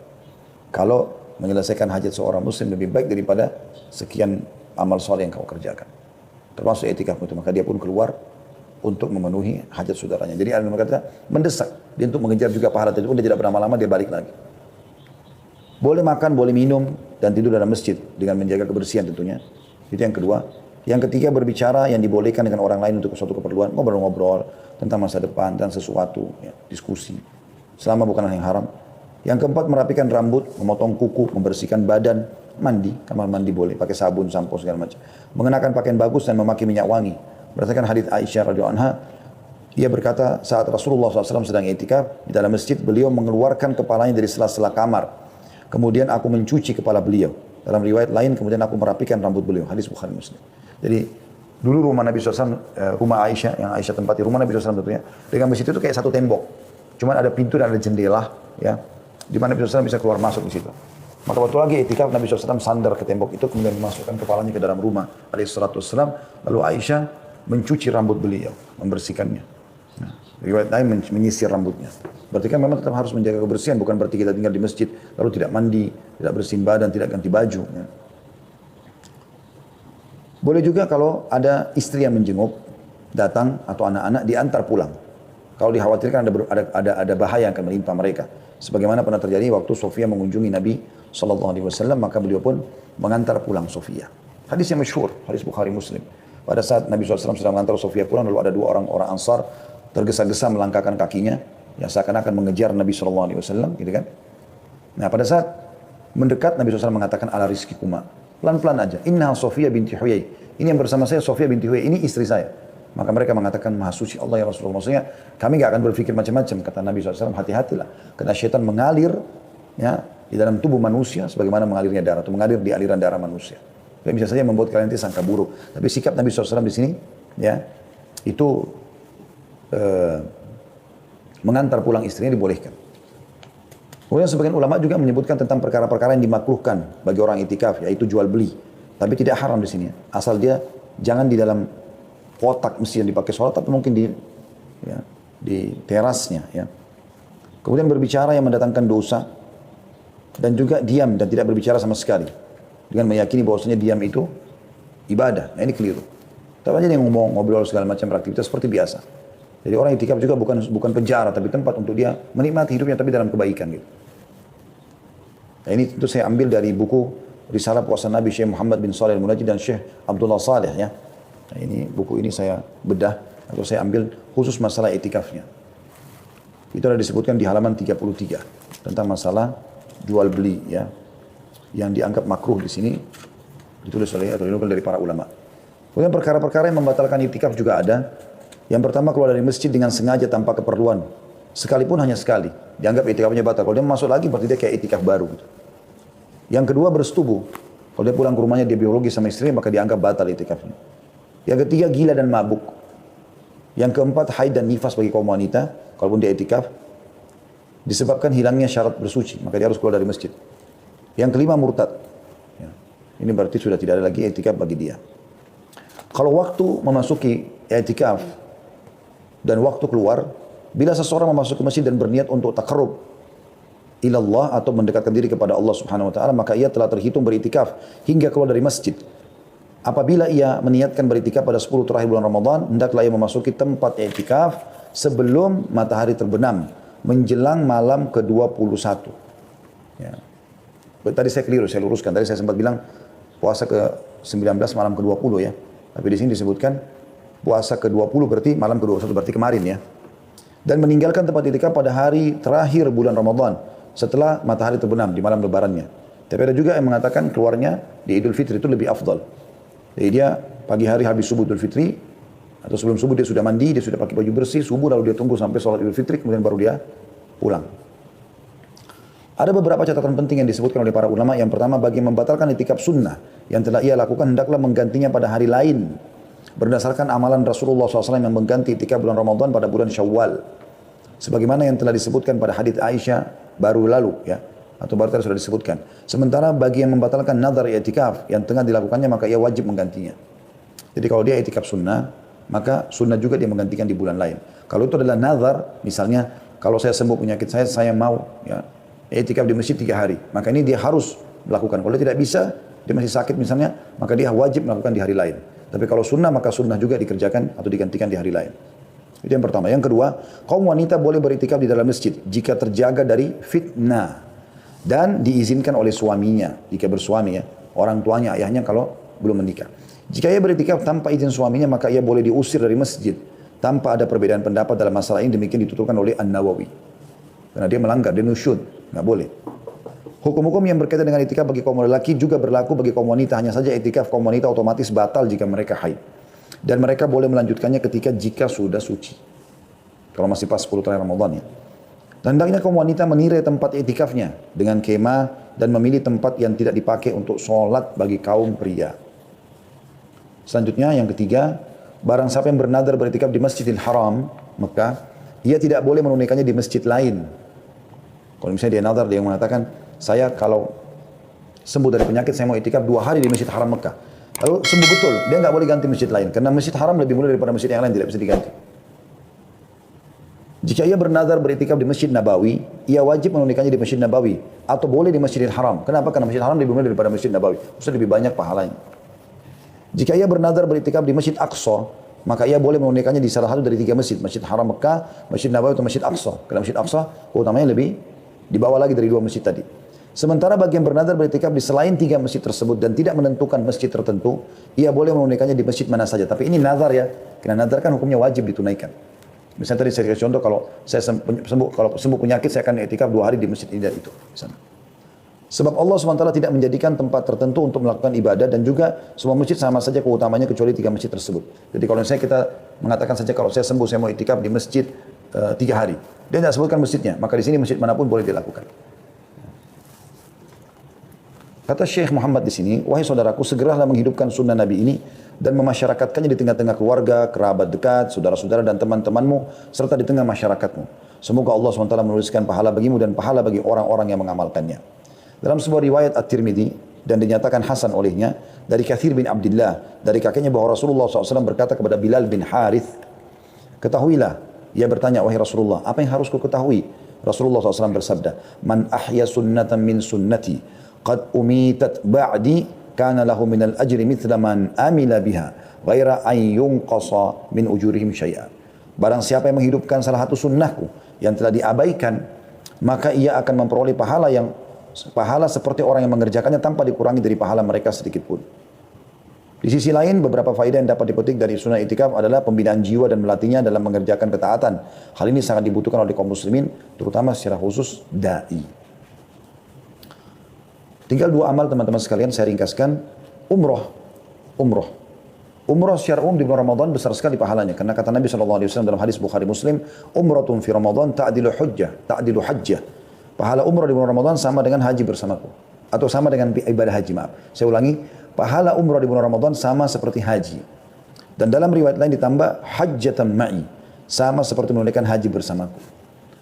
kalau menyelesaikan hajat seorang muslim lebih baik daripada sekian amal soleh yang kau kerjakan, termasuk iktikaf itu. Maka dia pun keluar untuk memenuhi hajat saudaranya. Jadi ada kata mendesak dia untuk mengejar juga pahala tadi pun dia tidak berlama-lama, dia balik lagi. Boleh makan, boleh minum dan tidur dalam masjid dengan menjaga kebersihan tentunya. Itu yang kedua. Yang ketiga, berbicara yang dibolehkan dengan orang lain untuk suatu keperluan, ngobrol-ngobrol tentang masa depan dan sesuatu, ya, diskusi. Selama bukan hal yang haram. Yang keempat, merapikan rambut, memotong kuku, membersihkan badan, mandi, kamar mandi boleh, pakai sabun, sampo segala macam. Mengenakan pakaian bagus dan memakai minyak wangi. Berdasarkan hadits Aisyah radhiyallahu anha, ia berkata saat Rasulullah SAW sedang i'tikaf di dalam masjid, beliau mengeluarkan kepalanya dari sela-sela kamar. Kemudian aku mencuci kepala beliau. Dalam riwayat lain, kemudian aku merapikan rambut beliau. Hadis Bukhari Muslim. Jadi dulu rumah Nabi SAW, rumah Aisyah, yang Aisyah tempati, rumah Nabi SAW tentunya, dengan masjid itu kayak satu tembok. Cuman ada pintu dan ada jendela, ya, di mana Nabi SAW bisa keluar masuk di situ. Maka waktu lagi i'tikaf, Nabi SAW sandar ke tembok itu, kemudian memasukkan kepalanya ke dalam rumah alaihissalam. Lalu Aisyah mencuci rambut beliau, membersihkannya. Nah, riwayat lain menyisir rambutnya. Berarti kan memang tetap harus menjaga kebersihan, bukan berarti kita tinggal di masjid lalu tidak mandi, tidak bersihin badan, tidak ganti baju. Ya. Boleh juga kalau ada istri yang menjenguk, datang atau anak-anak diantar pulang. Kalau dikhawatirkan ada bahaya yang akan menimpa mereka. Sebagaimana pernah terjadi waktu Sofia mengunjungi Nabi SAW, maka beliau pun mengantar pulang Sofia. Hadis yang masyhur, hadis Bukhari Muslim. Pada saat Nabi SAW sedang mengantar Sofia pulang, lalu ada dua orang Ansar tergesa-gesa melangkahkan kakinya, yang seakan-akan mengejar Nabi SAW, gitu kan? Nah, pada saat mendekat, Nabi SAW mengatakan ala rizkikuma, pelan-pelan aja. Inna Sofia binti Huyai. Ini yang bersama saya Sofia binti Huyai, ini istri saya. Maka mereka mengatakan, maha suci Allah ya Rasulullah. Maksudnya, kami gak akan berpikir macam-macam. Kata Nabi SAW, hati-hatilah. Karena syaitan mengalir ya, di dalam tubuh manusia, sebagaimana mengalirnya darah, atau mengalir di aliran darah manusia. Jadi bisa saja membuat kalian sangka buruk. Tapi sikap Nabi SAW di sini, ya, itu mengantar pulang istrinya dibolehkan. Kemudian sebagian ulama juga menyebutkan tentang perkara-perkara yang dimakruhkan bagi orang itikaf, yaitu jual beli. Tapi tidak haram di sini. Asal dia jangan di dalam kotak mesti yang dipakai sholat, tapi mungkin di terasnya. Ya. Kemudian berbicara yang mendatangkan dosa, dan juga diam dan tidak berbicara sama sekali. Dengan meyakini bahwasanya diam itu ibadah. Nah ini keliru. Tapi aja dia ngomong, ngobrol segala macam beraktivitas seperti biasa. Jadi orang itikaf juga bukan penjara, tapi tempat untuk dia menikmati hidupnya, tapi dalam kebaikan gitu. Nah ini tentu saya ambil dari buku Risalah Puasa Nabi Syekh Muhammad bin Shalih Al-Munajjid dan Syekh Abdullah Saleh ya. Nah ini buku ini saya bedah atau saya ambil khusus masalah itikafnya. Itu ada disebutkan di halaman 33 tentang masalah jual beli ya, yang dianggap makruh di sini ditulis oleh atau dinukil dari para ulama. Kemudian perkara-perkara yang membatalkan itikaf juga ada. Yang pertama, keluar dari masjid dengan sengaja tanpa keperluan, sekalipun hanya sekali, dianggap itikafnya batal. Kalau dia masuk lagi berarti dia kayak itikaf baru gitu. Yang kedua, bersetubuh. Kalau dia pulang ke rumahnya dia biologis sama istrinya, maka dianggap batal itikafnya. Yang ketiga, gila dan mabuk. Yang keempat, haid dan nifas bagi kaum wanita, kalaupun dia itikaf, disebabkan hilangnya syarat bersuci, maka dia harus keluar dari masjid. Yang kelima, murtad. Ya. Ini berarti sudah tidak ada lagi itikaf bagi dia. Kalau waktu memasuki itikaf dan waktu keluar, bila seseorang memasuki masjid dan berniat untuk takarrub ilallah atau mendekatkan diri kepada Allah Subhanahu wa taala, maka ia telah terhitung beritikaf hingga keluar dari masjid. Apabila ia meniatkan beritikaf pada 10 terakhir bulan Ramadan, hendaklah ia memasuki tempat itikaf sebelum matahari terbenam, menjelang malam ke-21. Ya. Tadi saya keliru, saya luruskan. Tadi saya sempat bilang puasa ke-19 malam ke-20 ya. Tapi di sini disebutkan puasa ke-20 berarti malam ke-21 berarti kemarin ya. Dan meninggalkan tempat itikaf pada hari terakhir bulan Ramadan setelah matahari terbenam di malam lebarannya. Tapi ada juga yang mengatakan keluarnya di Idul Fitri itu lebih afdal. Jadi dia pagi hari habis subuh Idul Fitri atau sebelum subuh dia sudah mandi, dia sudah pakai baju bersih, subuh lalu dia tunggu sampai sholat Idul Fitri kemudian baru dia pulang. Ada beberapa catatan penting yang disebutkan oleh para ulama. Yang pertama, bagi membatalkan itikaf sunnah yang telah ia lakukan, hendaklah menggantinya pada hari lain. Berdasarkan amalan Rasulullah SAW yang mengganti itikaf bulan Ramadan pada bulan Syawal. Sebagaimana yang telah disebutkan pada hadits Aisyah baru lalu ya. Atau baru tadi sudah disebutkan. Sementara bagi yang membatalkan nazar itikaf yang tengah dilakukannya, maka ia wajib menggantinya. Jadi kalau dia itikaf sunnah, maka sunnah juga dia menggantikan di bulan lain. Kalau itu adalah nazar, misalnya kalau saya sembuh penyakit saya mau ya itikaf di masjid 3 hari. Maka ini dia harus melakukan. Kalau dia tidak bisa, dia masih sakit misalnya, maka dia wajib melakukan di hari lain. Tapi kalau sunnah, maka sunnah juga dikerjakan atau digantikan di hari lain. Itu yang pertama. Yang kedua, kaum wanita boleh beritikaf di dalam masjid jika terjaga dari fitnah dan diizinkan oleh suaminya, jika bersuami ya, orang tuanya, ayahnya kalau belum menikah. Jika ia beritikaf tanpa izin suaminya, maka ia boleh diusir dari masjid tanpa ada perbedaan pendapat dalam masalah ini. Demikian dituturkan oleh An-Nawawi. Karena dia melanggar, dia nusyud. Nggak boleh. Hukum-hukum yang berkaitan dengan itikaf bagi kaum lelaki juga berlaku bagi kaum wanita. Hanya saja itikaf kaum wanita otomatis batal jika mereka haid. Dan mereka boleh melanjutkannya jika sudah suci. Kalau masih pas 10 hari Ramadan ya. Dan hendaknya kaum wanita menilai tempat itikafnya dengan kemah dan memilih tempat yang tidak dipakai untuk sholat bagi kaum pria. Selanjutnya yang ketiga, barang siapa yang bernadar beritikaf di Masjidil Haram, Mekah, ia tidak boleh menunaikannya di masjid lain. Kalau misalnya dia nadar, dia mengatakan, saya kalau sembuh dari penyakit, saya mau itikaf 2 hari di Masjid Haram Mekah. Lalu sembuh betul, dia nggak boleh ganti masjid lain. Karena Masjid Haram lebih mulia daripada masjid yang lain, tidak bisa diganti. Jika ia bernadar beritikaf di Masjid Nabawi, ia wajib menunaikannya di Masjid Nabawi. Atau boleh di Masjidil Haram. Kenapa? Karena Masjid Haram lebih mulia daripada Masjid Nabawi. Maksudnya lebih banyak pahalanya. Jika ia bernadar beritikaf di Masjid Aqsa, maka ia boleh menunaikannya di salah satu dari 3 masjid. Masjid Haram Mekah, Masjid Nabawi atau Masjid Aqsa. Karena Masjid Aqsa keutamanya lebih di bawah lagi dari 2 masjid tadi. Sementara bagi yang bernadar beritikaf di selain 3 masjid tersebut dan tidak menentukan masjid tertentu, ia boleh menunaikannya di masjid mana saja. Tapi ini nazar ya. Karena nazar kan hukumnya wajib ditunaikan. Misalnya tadi saya kasih contoh, kalau saya sembuh penyakit, saya akan itikaf 2 hari di masjid ini dan itu. Misalnya. Sebab Allah SWT tidak menjadikan tempat tertentu untuk melakukan ibadah dan juga semua masjid sama saja keutamanya kecuali 3 masjid tersebut. Jadi kalau misalnya kita mengatakan saja kalau saya sembuh, saya mau itikaf di masjid 3 hari. Dia tidak sebutkan masjidnya, maka di sini masjid manapun boleh dilakukan. Kata Syekh Muhammad di sini, wahai saudaraku, segeralah menghidupkan sunnah Nabi ini dan memasyarakatkannya di tengah-tengah keluarga, kerabat dekat, saudara-saudara dan teman-temanmu, serta di tengah masyarakatmu. Semoga Allah SWT menuliskan pahala bagimu dan pahala bagi orang-orang yang mengamalkannya. Dalam sebuah riwayat At-Tirmidzi dan dinyatakan hasan olehnya dari Katsir bin Abdullah dari kakeknya bahwa Rasulullah SAW berkata kepada Bilal bin Harith, ketahuilah, ia bertanya, wahai Rasulullah, apa yang harus ku ketahui? Rasulullah SAW bersabda, man ahya sunnatan min sunnati qad umitat ba'di kana lahu minal ajri mithla man amila biha ghaira an yunqasa min ujurihim syai'a. Barang siapa yang menghidupkan salah satu sunnahku yang telah diabaikan, maka ia akan memperoleh pahala seperti orang yang mengerjakannya tanpa dikurangi dari pahala mereka sedikit pun. Di sisi lain, beberapa faedah yang dapat dipetik dari sunnah itikaf adalah pembinaan jiwa dan melatihnya dalam mengerjakan ketaatan. Hal ini sangat dibutuhkan oleh kaum muslimin, terutama secara khusus da'i. Tinggal 2 amal teman-teman sekalian saya ringkaskan. Umroh secara umum di bulan Ramadan besar sekali pahalanya. Karena kata Nabi SAW dalam hadis Bukhari Muslim, umratun fi Ramadan ta'dilu hajjah. Pahala umrah di bulan Ramadan sama dengan haji bersamaku. Atau sama dengan ibadah haji, maaf. Saya ulangi, pahala umrah di bulan Ramadan sama seperti haji. Dan dalam riwayat lain ditambah hajjatan ma'i. Sama seperti menunaikan haji bersamaku.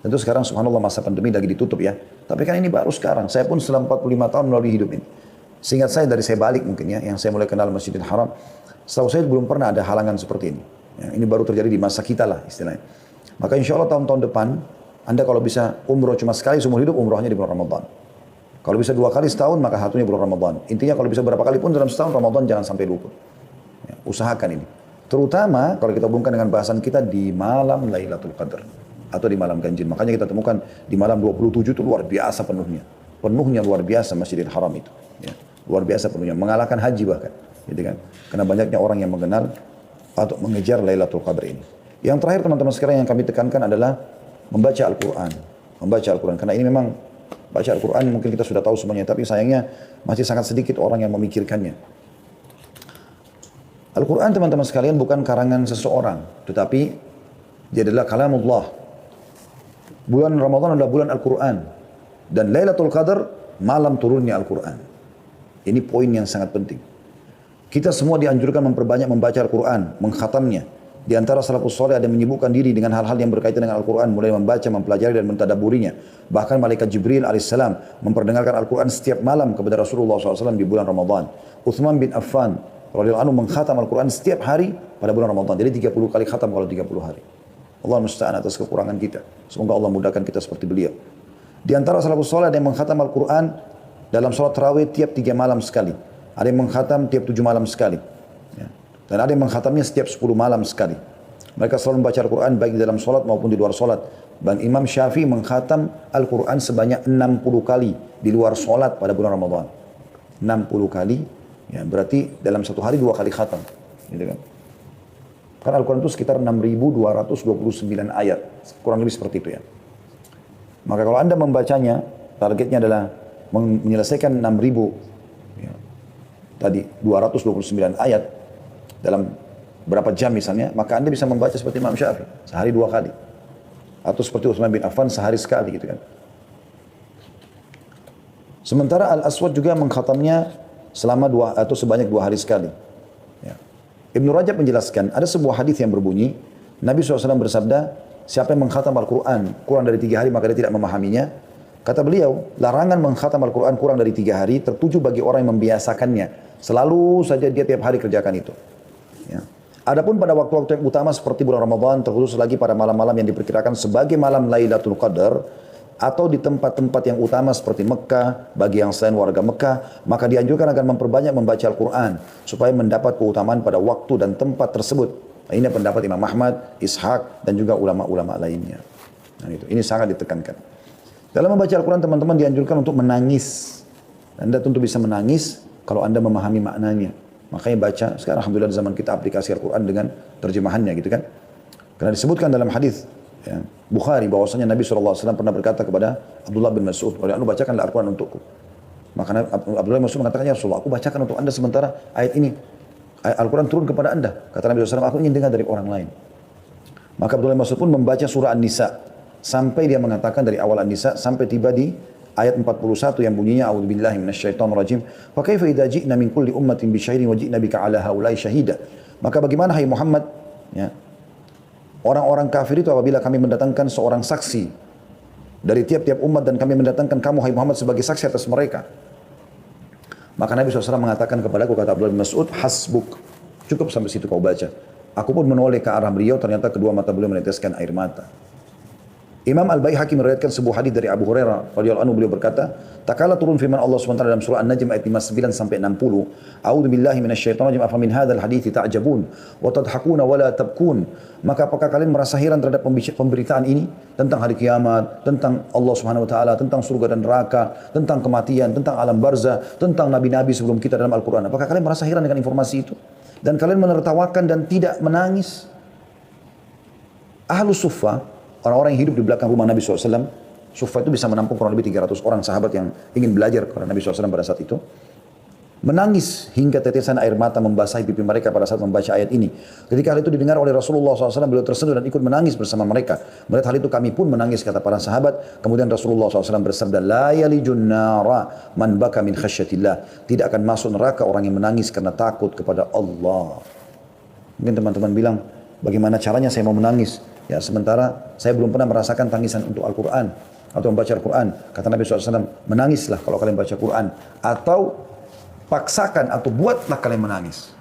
Tentu sekarang subhanallah masa pandemi lagi ditutup ya. Tapi kan ini baru sekarang. Saya pun setelah 45 tahun melalui hidup ini. Seingat saya dari saya balik mungkin ya, yang saya mulai kenal Masjidil Haram. Setahu saya belum pernah ada halangan seperti ini. Ya, ini baru terjadi di masa kita lah istilahnya. Maka insya Allah tahun-tahun depan, Anda kalau bisa umroh cuma sekali seumur hidup, umrohnya di bulan Ramadan. Kalau bisa 2 kali setahun, maka satunya bulan Ramadan. Intinya kalau bisa berapa kali pun dalam setahun, Ramadan jangan sampai luput. Ya, usahakan ini. Terutama kalau kita hubungkan dengan bahasan kita di malam Lailatul Qadar. Atau di malam ganjil. Makanya kita temukan di malam 27 itu luar biasa penuhnya. Penuhnya luar biasa Masjidil Haram itu. Ya, luar biasa penuhnya. Mengalahkan haji bahkan. Gitu kan. Karena banyaknya orang yang mengenal atau mengejar Lailatul Qadar ini. Yang terakhir teman-teman sekarang yang kami tekankan adalah membaca Al-Quran. Membaca Al-Quran. Karena ini memang baca Al-Quran mungkin kita sudah tahu semuanya. Tapi sayangnya masih sangat sedikit orang yang memikirkannya. Al-Quran teman-teman sekalian bukan karangan seseorang. Tetapi dia adalah kalamullah. Bulan Ramadan adalah bulan Al-Quran. Dan Lailatul Qadar, malam turunnya Al-Quran. Ini poin yang sangat penting. Kita semua dianjurkan memperbanyak membaca Al-Quran, mengkhatamnya. Di antara salafus saleh ada yang menyibukkan diri dengan hal-hal yang berkaitan dengan Al-Quran, mulai membaca, mempelajari dan mentadaburinya. Bahkan malaikat Jibril alaihissalam memperdengarkan Al-Quran setiap malam kepada Rasulullah SAW di bulan Ramadan. Uthman bin Affan radhiyallahu anhu mengkhatam Al-Quran setiap hari pada bulan Ramadan. Jadi 30 kali khatam kalau 30 hari. Allah musta'an atas kekurangan kita. Semoga Allah mudahkan kita seperti beliau. Di antara salafus saleh ada yang mengkhatam Al-Quran dalam sholat tarawih tiap 3 malam sekali. Ada yang mengkhatam tiap 7 malam sekali. Ya. Dan ada yang mengkhatamnya setiap 10 malam sekali. Mereka selalu membaca Al-Quran baik di dalam sholat maupun di luar sholat. Dan Imam Syafi'i mengkhatam Al-Quran sebanyak 60 kali di luar sholat pada bulan Ramadan. 60 kali, ya, berarti dalam satu hari 2 kali khatam. Gitu kan. Karena Al-Quran itu sekitar 6.229 ayat. Kurang lebih seperti itu ya. Maka kalau Anda membacanya targetnya adalah menyelesaikan 6.000 ya, tadi 229 ayat dalam berapa jam misalnya, maka Anda bisa membaca seperti Imam Syafi'i sehari 2 kali, atau seperti Utsman bin Affan sehari sekali gitu kan. Sementara Al-Aswad juga mengkhatamnya selama sebanyak 2 hari sekali. Ya. Ibnu Rajab menjelaskan, ada sebuah hadis yang berbunyi, Nabi SAW bersabda, siapa yang mengkhatam Al-Quran kurang dari 3 hari maka dia tidak memahaminya. Kata beliau, larangan mengkhatam Al-Quran kurang dari 3 hari tertuju bagi orang yang membiasakannya. Selalu saja dia tiap hari kerjakan itu. Ya. Adapun pada waktu-waktu yang utama seperti bulan Ramadan, terkhusus lagi pada malam-malam yang diperkirakan sebagai malam Lailatul Qadar, atau di tempat-tempat yang utama seperti Mekah, bagi yang selain warga Mekah, maka dianjurkan agar memperbanyak membaca Al-Quran, supaya mendapat keutamaan pada waktu dan tempat tersebut. Nah, ini pendapat Imam Ahmad, Ishaq, dan juga ulama-ulama lainnya. Nah, ini sangat ditekankan. Dalam membaca Al-Quran, teman-teman dianjurkan untuk menangis. Anda tentu bisa menangis kalau Anda memahami maknanya. Makanya baca, sekarang Alhamdulillah di zaman kita aplikasi Al-Quran dengan terjemahannya gitu kan. Karena disebutkan dalam hadis ya, Bukhari bahwasanya Nabi SAW pernah berkata kepada Abdullah bin Mas'ud, "Anu bacakanlah Al-Quran untukku." Maka Abdullah bin Mas'ud mengatakan, "Ya Rasulullah, aku bacakan untuk Anda sementara ayat ini. Al-Quran turun kepada Anda." Kata Nabi SAW, "Aku ingin dengar dari orang lain." Maka Abdullah bin Mas'ud pun membaca surah An-Nisa sampai dia mengatakan dari awal An-Nisa sampai tiba di ayat 41 yang bunyinya a'udzubillahi minasyaitonir rajim. Fa kaifa idza ji'na min kulli ummatin bi syahidin wa ji'na bika 'ala haula'i syahida. Maka bagaimana hai Muhammad ya, orang-orang kafir itu apabila kami mendatangkan seorang saksi dari tiap-tiap umat dan kami mendatangkan kamu hai Muhammad sebagai saksi atas mereka. Maka Nabi SAW mengatakan kepadaku, kata Abdullah bin Mas'ud, hasbuk, cukup sampai situ kau baca. Aku pun menoleh ke arah beliau, ternyata kedua mata beliau meneteskan air mata. Imam Al-Baihaqi meriwayatkan sebuah hadis dari Abu Hurairah radhiyallahu anhu, beliau berkata, tak kala turun firman Allah SWT dalam surah An-Najm ayat 59 sampai 60, a'udzubillahi minasyaitonir rajim, afa min hadzal hadithi ta'jabun wa tadhakuna wa la tabkun. Maka apakah kalian merasa heran terhadap pemberitaan ini tentang hari kiamat, tentang Allah Subhanahu wa taala, tentang surga dan neraka, tentang kematian, tentang alam barzah, tentang nabi-nabi sebelum kita dalam Al-Qur'an. Apakah kalian merasa heran dengan informasi itu? Dan kalian menertawakan dan tidak menangis? Ahlus Suffah, orang-orang yang hidup di belakang rumah Nabi SAW, Suffah itu bisa menampung kurang lebih 300 orang sahabat yang ingin belajar kepada Nabi SAW pada saat itu. Menangis hingga tetesan air mata membasahi pipi mereka pada saat membaca ayat ini. Ketika hal itu didengar oleh Rasulullah SAW, beliau tersentuh dan ikut menangis bersama mereka. Melihat hal itu kami pun menangis, kata para sahabat. Kemudian Rasulullah SAW bersabda, la yalijun nara man baka min khasyatillah. Tidak akan masuk neraka orang yang menangis karena takut kepada Allah. Mungkin teman-teman bilang, bagaimana caranya saya mau menangis? Ya, sementara saya belum pernah merasakan tangisan untuk Al-Quran atau membaca Al-Quran. Kata Nabi SAW, menangislah kalau kalian baca Quran. Atau paksakan atau buatlah kalian menangis.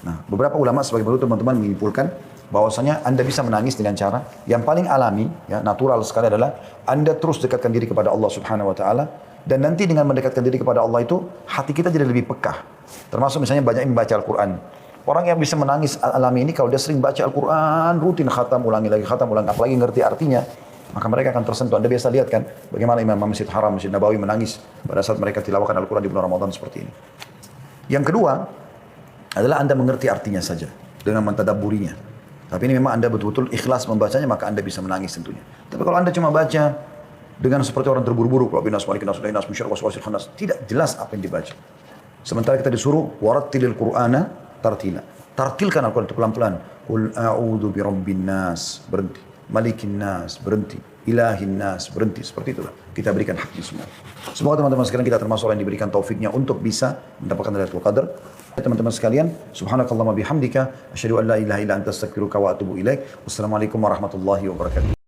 Nah, beberapa ulama sebagai baru teman-teman menyimpulkan bahwasanya Anda bisa menangis dengan cara yang paling alami, ya, natural sekali adalah Anda terus dekatkan diri kepada Allah Subhanahu wa taala, dan nanti dengan mendekatkan diri kepada Allah itu hati kita jadi lebih pekah. Termasuk misalnya banyak membaca Al-Quran. Orang yang bisa menangis alami ini kalau dia sering baca Al-Quran, rutin khatam, ulangi lagi khatam, ulangi, apalagi ngerti artinya, maka mereka akan tersentuh. Anda biasa lihat kan bagaimana Imam Masjid Haram, Masjid Nabawi menangis pada saat mereka tilawahkan Al-Quran di bulan Ramadan seperti ini. Yang kedua adalah Anda mengerti artinya saja dengan mentadabburinya. Tapi ini memang Anda betul-betul ikhlas membacanya, maka Anda bisa menangis tentunya. Tapi kalau Anda cuma baca dengan seperti orang terburu-buru, tidak jelas apa yang dibaca. Sementara kita disuruh warattilil Qur'ana tartila. Tartilkan Al-Quran itu pelan-pelan. Qul a'udzu birabbin nas, berhenti. Malikin nas, berhenti. Ilahin nas, berhenti. Seperti itulah. Kita berikan haknya semua. Semoga teman-teman sekalian kita termasuk orang yang diberikan taufiknya untuk bisa mendapatkan Lailatul Qadar. Teman-teman sekalian, subhanakallahumma bihamdika, asyhadu an la ilaha illa anta astaghfiruka wa atubu ilaik. Wassalamualaikum warahmatullahi wabarakatuh.